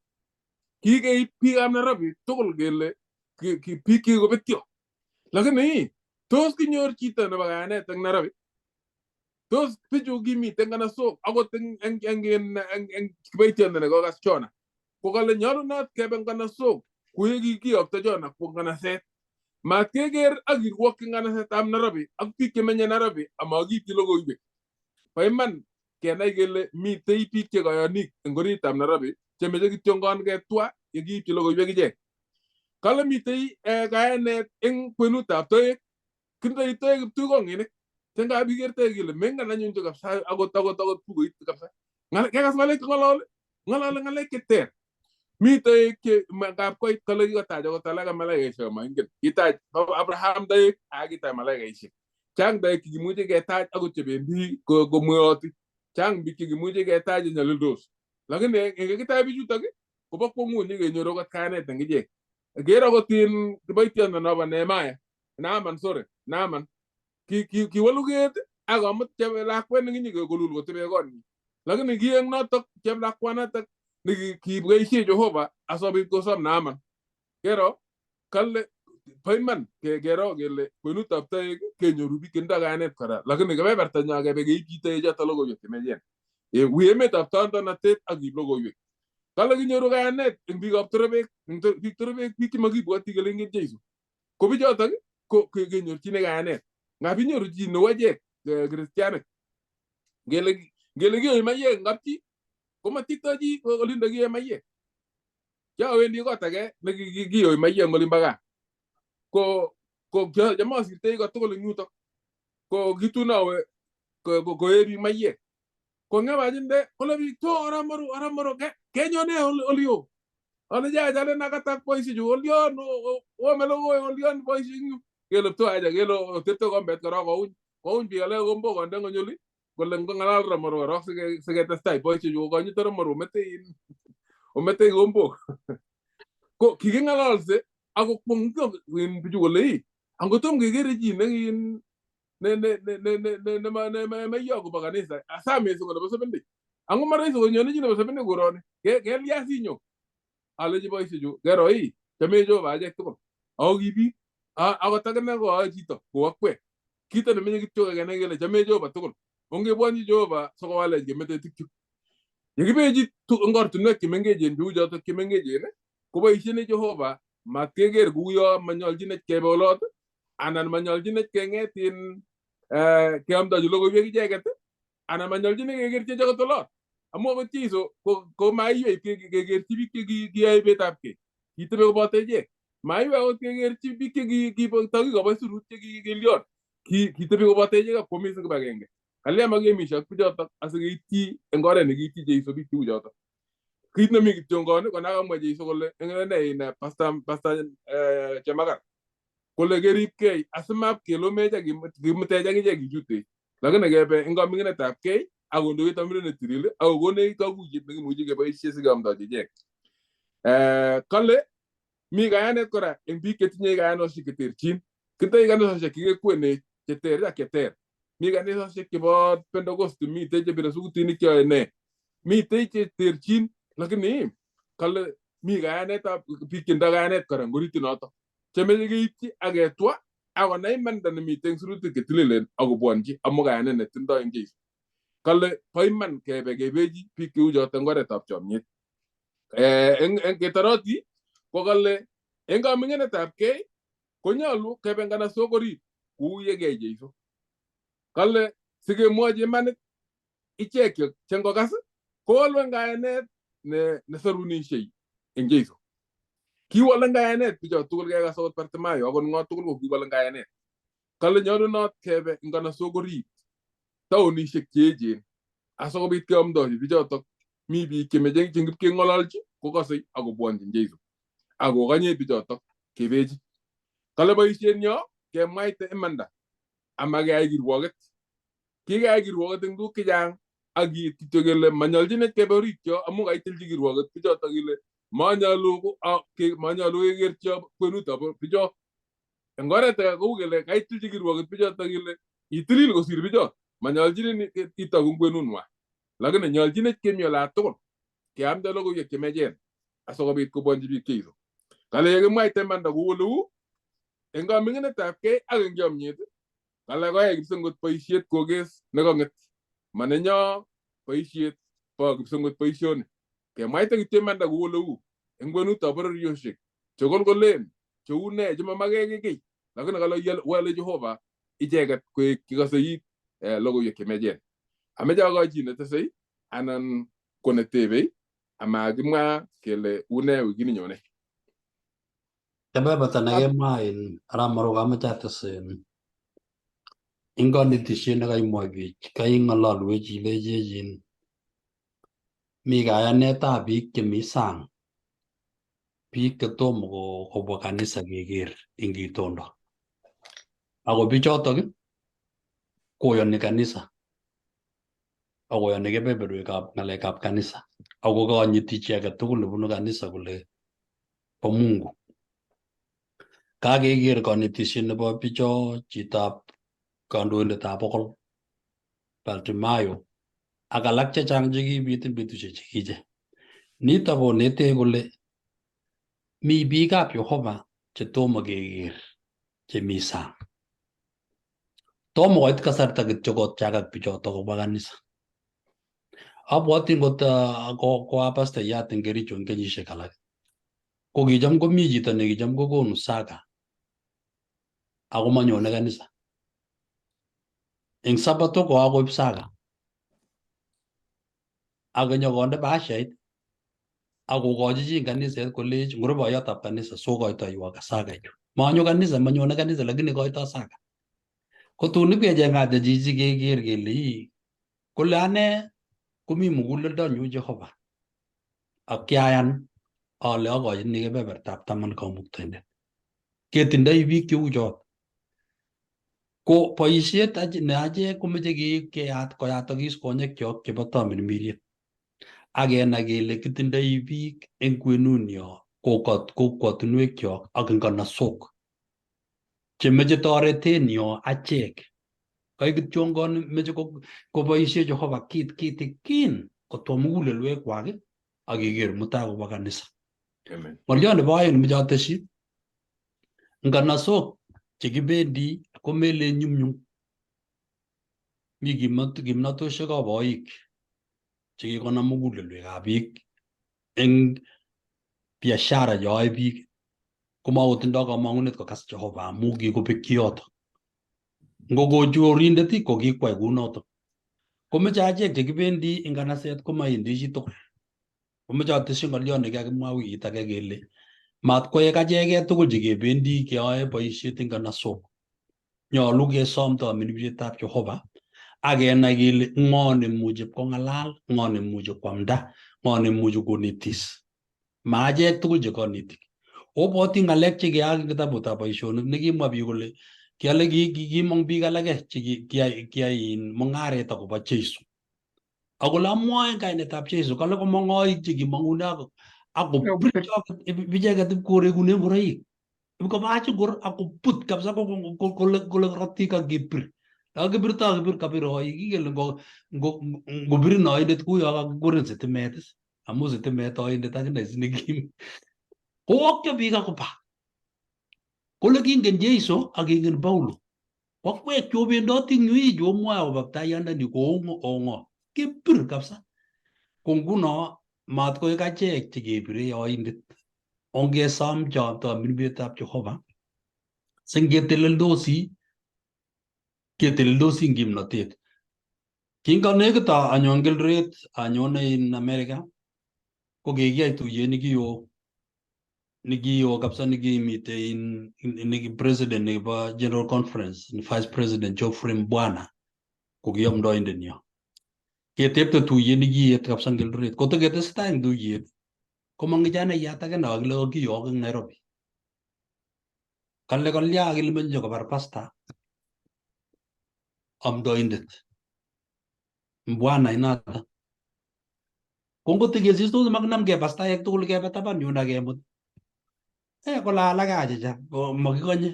Kikeib biikab Nairobi tugul kele biik kikobetyo. Lakini tos kinyor chito nebo kayanet eng Nairobi? Tos bichu kimiten kanasok akot eng kiboitiondo nekokas Jona. Ko kale nyolunot kebe eng kanasok ku ye kikiyokto Jona kwo nganaset. Mat keker ak kirwokyi nganasetab Nairobi ak biik chemenye Nairobi amakiipchi logoiwek. Bo iman kenai kele mitei biik chekoyonik eng oritab Nairobi chemeche kityongon ketwa ye kiipchi logoiwek ichek. Kale mitei kayanet eng kwenutab toek. Kindoi toek kiptukonginik. Tengab ikertoi kele mengen anyun kabisa akot bukuit kabisa. Kekas ngalek ngolole ngalek cheter. Mi toek che ngap koit kale kikotach akot alak malaikaisiek amaingen. Kitach Abraham toek ak kitach malaikaisiek. Chang toek chekimuche ketach akot chebendi komweoti. Chang biik chekimuche ketach chenyalildos. Lakini ngekitach bichutok kobo kwong'ut kenyoru akot kayanet eng ichek. Ker akot in kiboitiondo nobo Naaman kiwalu ket ak amut lakwet nekinyikolul kotebe konyi. Lakini ki eng notok lakwanatak nekiboisie Jehova asobit kosom Naaman. Kero kale bo iman kero kele kwenutab toek kenyoru biik chetindoi kayanet kora. Lakini kebebertanyo kebe keipchi toechoto logoiwek chemechen. Wi emetab tondonatet ak kiip logoiwek. Kale kinyoru kayanet eng biikab torobek, biik chemakibwoti kele ingen Jeiso. Ko bichotok ko kenyorchine kayanet. Ngap inyoru chi neu achek kristianik. Ngele kiyoe mayek eng kapchi, komatitoi chi olindo kiyoe mayek. Kiowendi kot age nekiyoe mayek eng olimbo gaa. Ko cham asirtoi kot tugul eng yutok. Ko kitun awe koee biik mayek. Ko ngabachinde kole biik to aramoru kenyone olio. Ale jale nakatak boisiechu olion ome logoi olion boisienyu. Kele to aja kele tepto kombet korok kouny biik alak kombo konde ngony oli kole ngongalal Ramoru korok siketestai boisiechu kokonyit Ramoru ometei kombok. Ko kikingalalse ako kwongyo bichu kole angotom kekere chi nemeyo kobo kanisa asame siko nebo sebendik. Ango mara iso konyone chi nebo sebendik koroni kelya sinyo. Alechi boisiechu kero chame Jehova achek tugul. Ako kibiik akot akine ko ae chito ko akwek. Kito nemenye kityo kenai kele chame Jehova tugul. Ongebwonchi Jehova sikowalech kemetetik chu. Yekibechi eng ortinwek chemengechen cheu chotok chemengechen koboisiene Jehova mat keker kuyo manyolchinech kebe olot anan manyolchinech kenget keamdochi logoiwek icheket anan manyolchinech kekerchi akot olot. Amu akot Jeiso ko maiwei kekerchi biik chekiyoe betab kei. Kitebe koboto ichek. Maiwei akot kekerchi biik chekikobo surut chekikelion. Kitebe koboto ichek ak kwomis eng kibagenge. Kalya makemisiek ak bichotok asikeityi eng oret nekiityi Jeiso biik cheu chotok. Kit nemi kityongon ko nakamwa Jeiso kole eng Pastor Chemagar kole keripkei asimap kelomech ak kimutech ak ichek kichutech. Lakini kebe eng kaminginetab kei ak kondoit amiret netilil ak kokonech kakuyet nekimuchi keboisie sikeamdochi ichek. Kale mi kayanet kora eng biik chetinye kayanosiek cheterchin. Kitoi kanisosiek chekekwenech cheter ak cheter. Mi kanisosiek chebo Pentecost, mitei chebire sukutinik cheyoe ne. Mitei cheterchin lakini kale mi kayanetab biik chetindoi kayanet kora eng orit notok. Chemeche keipchi ak ketwa ak konai imanda nemitei eng sirutik chetililen akobwonchi amu kayanet netindoi eng Jeiso. Kale bo iman kebe kebechi biik cheu chotok eng oretab chomyet. Eng ketoroti ko kale eng kaminginetab kei konyolu kebe nganasok orit kou yekiyai Jeiso. Kale sikemwochi imanit ichek chengokas kowolu eng kayanet nesorunisiei eng Jeiso. Kiwol eng kayanet bicho tugul kekas akot Bartimayo akot ng'o tugul ko kiwol eng kayanet. Kale nyolunot kebe eng nganasok orit taonisiek che echen asokobit keamdochi bichotok mi biik chemeche chengip keng'ololchi kokosei akobwonchin Jeiso akokanye bichotok kebechi. Kale boisienyo kemwaite imanda amakeyai kirwoket. Kikeyai kirwoket eng tuguk chechang ak kiit kityo kele manyolchinech kebe orityo amu kaitilchi kirwoket bichotok kele manyalu kekercho kwenutab bicho. Eng oret age kou kele kaitilchi kirwoket bichotok kele itilil kosir bichot, manyolchinin itoku kwenunwa, lakini nyolchinech kemi ola tugul keamde logoiwek chemechen asikobit kobwanchi biik Jeiso. Kale yekimwaite imanda kou oleu eng kaming'inetabkei ak eng chomyet, kale koyai kipsengwet boisiet kokes nekong'et, manenyo boisiet bo kipsengwet boisioni. Kemwaite kityo imanda kou oleu eng kwenutab bororiosiek chekolkolen cheu ne chemamakeki kiy, lakini kale wale Jehova icheket koek kikoseit logoiwek chemechen. Ameche akochi netesei anan ko netebei amakimwa kele une wikit ninyone. Kebeberta nekemwa en arap Marok ameche ates eng kanetisiet nekaimwa biik kaing'ololwech ilechechin mi kayanetab biik chemi sang, biik chetomo kobwa kanisa keker eng itondo. Ako bichotok koyoni kanisa akoyoni kebeberwekab ng'alekab kanisa ako kanyiti chi age tugul nebunu kanisa kole bo Mungu. Kakeker kanetisiet nebo bicho chitab kandoindetab bokol Bartimayo ak alak chechang chekibit eng betusiek chekiche. Nitok konetech kole mi biikab Jehova chetomo keker chemi sang. Tomo koit kasarta kityo kotiagak bichotok kobwa kanisa. Abwoti ngot koa pastayat eng Kericho eng kenyisiek alak, ko kicham komi chito nekicham kokonu saka ako manyone kanisa. Eng Sabato kokakoib saka ak nyokonde bahashait akokochi chi eng kaniset kolech ngoro boyotab kanisa sokoitoiwo saka ichu. Manyo kanisa, manyone kanisa lakini koitoi saka. Kotun ipkecheng'ate chichi keker kele kole ane komi muguleldonyu Jehova ak kiayan ale akochini kebebertab 10 kamuktaindet. Ketindoi biik cheu chot ko boisiet ne achek komeche koyatokis konyekchok chebo tamirmiriet akenai kele kitindoi biik eng kwenunyo kokwatunwekchok ak nganasok chemeche toretenyo achek. Kai kityongon meche koboisie Jehova kitikin kotwa mugulelwekwak ak keker mutai kobwa kanisa. Ng'olyot nebo aeng nemeche ateshi, nganasok chekibendi komele nyumnyum. Mi kimnatoshekab boik chekikonam mugulelwekab biik eng biashara cheyoe biik komakotindoi kamang'unet kokas Jehova amu kikobekyi yotok. Ngoko chorindet ko kikwai kunotok. Komeche achek chekibendi eng kanaset komawendi chitugul. Komeche ateshi ng'olyot nekakimwa wikit age kele matkoek acheke tugul chekebendi keyoe boisiet eng kanasok. Nyolu kesom tamirmirietab Jehova akenai kele ng'o nemuchi kong'alal, ng'o nemuchi kwamda, ng'o nemuchi konetis. Ma achek tugul che kanetik. Obwoti ng'alek chekiyaak eng kitabutab boisionik nekimwa biik kole kiale kimong biik alake chekiyai mung'aret akobo Jeiso. Akole amwae eng kainetab Jeiso kale komong oik chekimong'une bicheket ipkorekune ngoroik. Ipkobach ngor akobut kabisa kole korotik kakibir. Kakibir kabir oik ikele ngobirin oindet kuyo kakikurin sitimet amu sitimet oindet akine sinekim. Kowokyo biik akoba. Kole kingen Jeiso ak kingen Paulo. Kwakwek chobendoti eng yu chomwoe akobo ptayandani koong'o. Kibir kabisa. Ko nguno matkoek achek chekebire oindet. Ongesom tamirmirietab Jehova singeteleldosi eng kimnotet. Kinganekit anyon Eldoret anyone in America ko kikiyai tuyet nekiyo kabisa nekimite president nebo General Conference, Vice President Geoffrey Mbwana ko ki amdoindet nyo. ketepte tuyet nekiyet kapsa eng Eldoret koteketestai eng tuyet komong kijanaiyat age nekakile kakiyok eng Nairobi kale kolya kile meche kobar pasta amdoindet mbwana inata kongotekesistos makinamgei pastaek tugul kebe taban yun akemut kolal ak achicha makikonye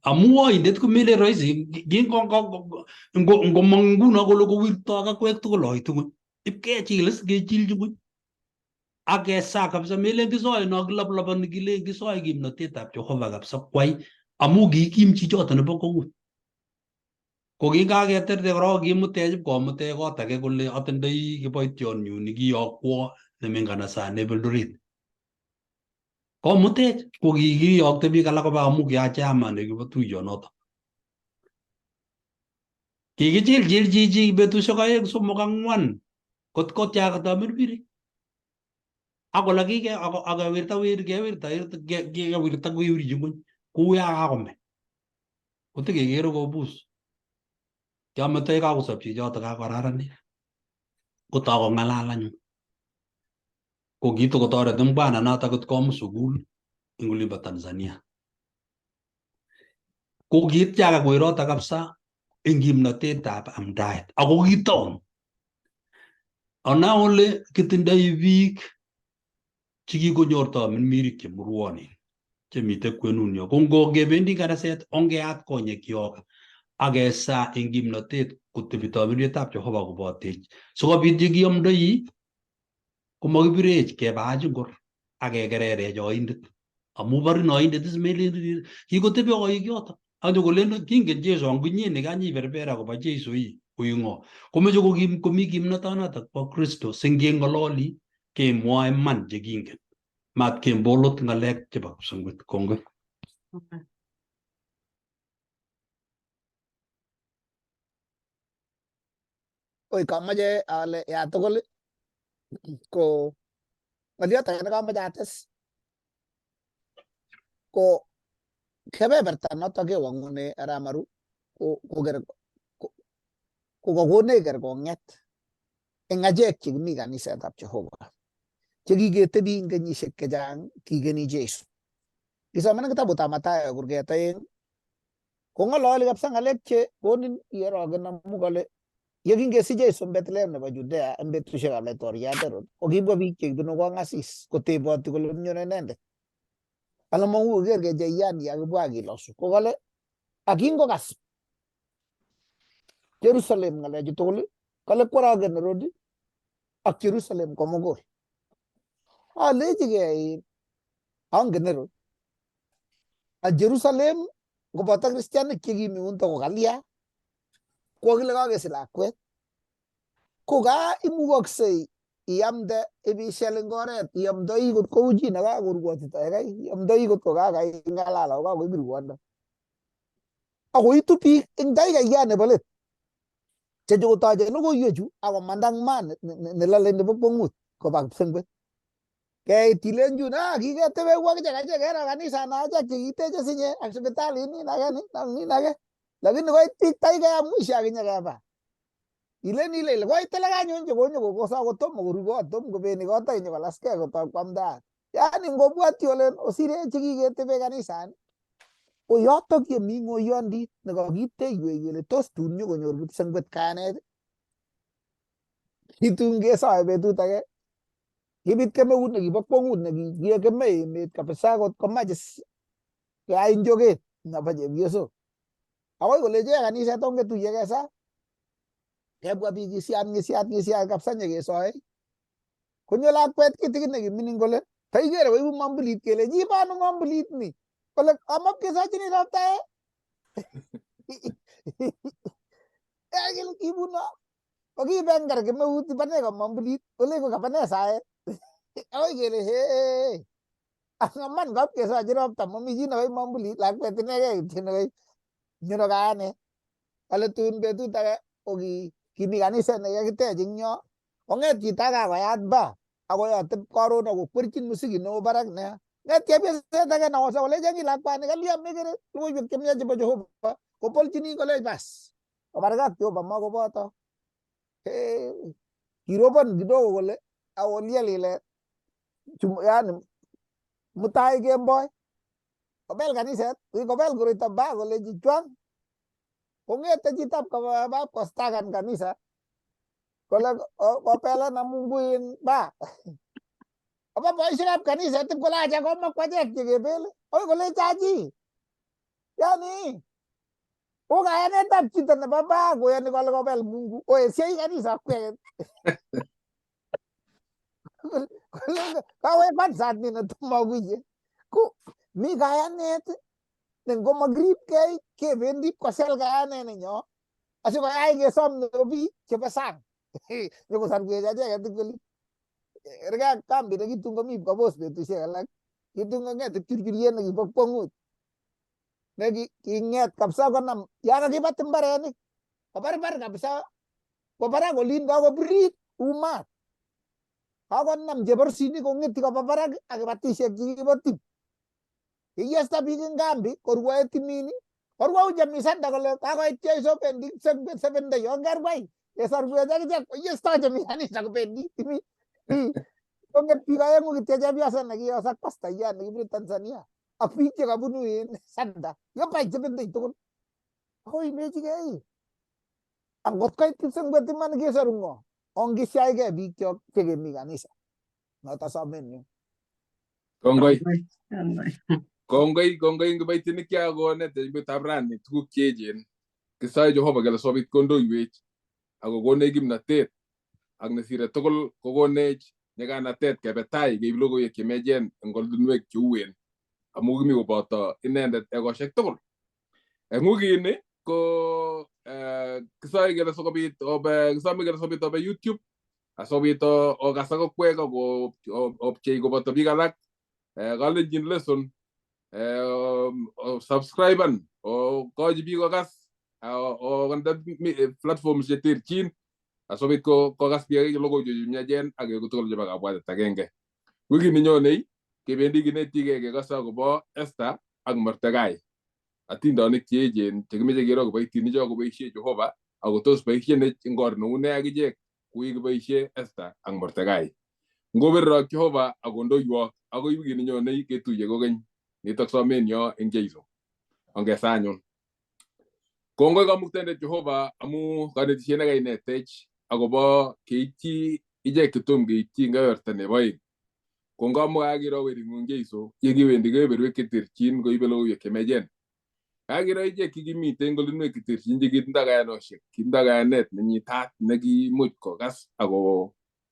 amu oindet komele rahisi ngomong nguno kole kowirtoi kakwek tugul oi tugul ipkechil is kechilchi buch ak kesaa kabisa melen kisoe no kilaplapani kilen kisoe kimnatetab Jehova kabisa kwai amu kikim chichoto nebo kongut ko kingaketerte korok kimutech ipkomutech kot age kole atindoi kiboitionyu nekiyokwo nemi nganasani nebo Eldoret komutech ko kikiyokte biik alak koba amu kiachairman nekibo tuiyonoto kikichilchil chichi betusiek oeng somok ang'wan kot kotiakta mirmiri akola akewirta kewirchi ng'ony kou ya kakome kotekekere kobus kiametoe kakosop chichoto kakararanit kotoi kong'alal anyun ko kitokotoret mbwana noto kot komut sukul eng olimbo Tanzania ko kiitiaka koiroto kabisa eng kimnatetab amdaet ako kitoon ana ole kitindoi biik chekikonyor tamirmirik chemurwonen chemite kwenunyo ko ngokebendi kanaset ongeat konyekyok akesa eng kimnatet kotebi tamirmirietap Jehova kobotech sikobit yekiamdoi komakibirech kebach ngor akekererech oindet amu barin oindet ismelen kikotebi oik yoto anyokolen kingen Jesu angunye nekanyiberber akobo Jesu uingo komeche komi kimnotonoto bo Kristo singeng'ololi kemwoe iman chekingen mat kembolot ng'alek chebo kipsengwet kongoi Oi kamache ale ya tugul ko ng'oliot age nekamache ates ko kebeberta noto kewang'une arap Maru ko kakonech kerkong'et eng achek chekimi kanisetab Jehova chekiketebi eng kenyisiek chechang kikeni Jesu. Kisomanen kitabutab Mathayo kurget 2 kong'ololi kabisa ng'alek che konin iorogen amu kole yekingesich Jesu Bethlehem nebo Judea eng betusiekab laitoriat Herod kokibwa biik chekibunu kong'asis koteboti kole miono inendet alamang'u koker kecheyani akibwa kilosu ko kole akingokas Jerusalem ng'alechu tugul kale kworogen Herod ak Jerusalem komugul alechigei angen Herod ak Jerusalem koboto kristianik chekimi unto ko kalya kokile kakesich lakwet ko ka imukoksei iamde ibishel eng oret iamdoi kot kou chi nekakorwotito kai iamdoi kot ko kakai ng'alal ako kakoibir rwondo akoitu biik eng daikaiyat nebo let chechokotoche logoiwechu akomanda eng maa nelale nebo kwong'ut koba kipsengwet keit ilenjun kiketebe ku akichek achek kero kanisana achek chekiteche sinye ak sipitalit nin age lakini koit biik taikea mwisho akinye keba ilen ile koit lekanyonje konyokokoso kotomo koru kot tom kobendi kot ak nyokolaskei kotoi kwamdaat yani ngobwoti olen osire chekiketebe kanisani ko yotok yemi ng'oyondit nekakiteiwech kele tos tun nyokonyor kipsengwet kayanet kitun kesoe betut age kibit kemeut nekibo kwong'ut nekikeme emet kabisa kot komach keai njoget nebo chepyosok akoi kolejech kaniset ongetuiye kesa kebwa biik ng'isiat kabisa nyekesoe konyo lakwet kitikin nekimining kole taikere koibu mambulit kele nyi bano mambulit ni kole amap kesochini roptae kele kibuno kokibenger kemeut bane ko mambulit ole ko kabane saet akoi kele angaman kap kesochi ropta mami chi nekoi mambulit lakwet inegei kityo nekoi nyono kayanet ale tun betut age kimi kaniset nekakitech eng yo kong'et chito akakoyat bar akoyote karon akokwerchin musikit neo barak nea ng'et chepyoset age nakosa kolejenchi lakwani kalya mekere logoiwek chemiach chebo Jehova kopolchini kolech bas kobarkat Jehova makoboto kirobon kidogo kole awoliel ile yani mutai kemboi kobel kaniset kobel koroito ba kole chichwang kongete chitab kaba kostakan kanisa kole kopelan Mungu in ba apa boisiekab kaniset kolacha komakwachek chekebele oi kole chachi yani kayanetab chito nebo ba koyani kole kobel Mungu oesiei kanisa kweket kawe kansat ni netomakuye ko mi kayanet ne ngomakripkei kebendi kosel kayanet nenyo asikoyai kesom nebo biik chebo sang nyokosarwech acheket tugul erga kambi nekitun komi kopos betusiek alak kitun kong'et kipchurchuryet nekibo kwong'ut neking'et kabisa konam ya kakibat mbarenik kobarbar kabisa kobarak olin kakobirit umat kakonam cheborsinik kong'eti koba barak ak kibatisiek chekikiboti kiyesta biik eng kambi korwae timini korwau chamisanda kole kakoit Jeiso bendi sebendo yo ngerwai kesarwech akichek koyesto chemi kanisa kobendi timi kong'et biik aeng'u kityo chepyoset nekiyos ak pastayat nekibunu Tanzania ak biik chekabunu Sanda yobai chebendoi tugul akoi imechigei angot koit kipsengwet iman kesoru ng'o ongisiaigei biik chok chekemi kanisa noto somenyu kongoi ngobaitinik kiakonet betutab rani tuguk cheechen kisoe Jehova kele sobit kondoiwech ako konech kimnatet ak nesire tugul kokonech nyiganatet kebe tai keib logoiwek chemechen eng ortinwek cheuen amu kimi koboto inendet egosiek tugul eng wikini ko kisoe kele sikobit obe YouTube asobit okas akokwek opchei koboto biik alak Kalenjin lesson subscriben okochi biik okas okonde platforms cheterchin asobit kokas biik logoiwek chemiachen ak keku tugul chebo kabwatet agenge. Wikini nyonei kebendi kinetigei kekose akobo Esther ak Mordekai atindonik cheechen chekimeche kero kiboitinicho koboisie Jehova ako tos boisienech eng or neu ne akichek kui kiboisie Esther ak Mordekai. Ngoberok Jehova akondoiwok akoi wikini nyonei ketuiye kokeny nitok somenyo eng Jeiso ongesa anyun. Kongoi Kamuktaindet Jehova amu kanetisiet nekainetech akobo keityi ichek chetom keityi eng kebeberta nebo aeng. Kongoi amu kakiro wering'ung Jeiso yekiwendi kebeberwek cheterchin koibe logoiwek chemechen. Kakiro ichek kikimite eng olinwek cheterchin chekitindoi kayanosiek, kitindoi kayanet nenyitat nekimuch kokas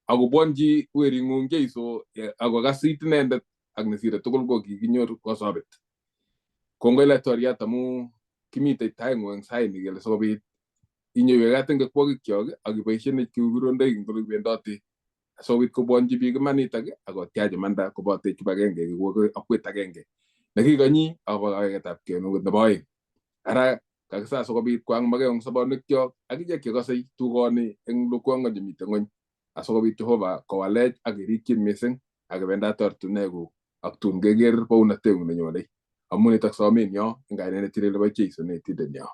akobwanji wering'ung Jeiso akokas it inendet ak nesire tugul ko kikinyor kosobet. Kongoi Laitoriat amu kimite taing'ung eng saini kele sikobit inyoiwegat eng kirwogikyok ak iboisienech kou kirondoik eng olekibendoti asikobit kobwanji biik imanitak akotyach imanda kobotech kibagenge kekoki akwet agenge nekikonyi akobo kaweketab kenukut nebo aeng. Ara kakisa sikobit kwang makeong sobonwekyok akichek chekose tugoni eng lokwongon chemite ng'ony asikobit Jehova kowalech ak kerikyin mising akebendat ortinwekuk ak tun keker bounateng'ung nenyonei amu nitok somenyo eng kainet netilil nebo Jeiso netindenyo.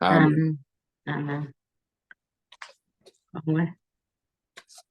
Amen. Amen.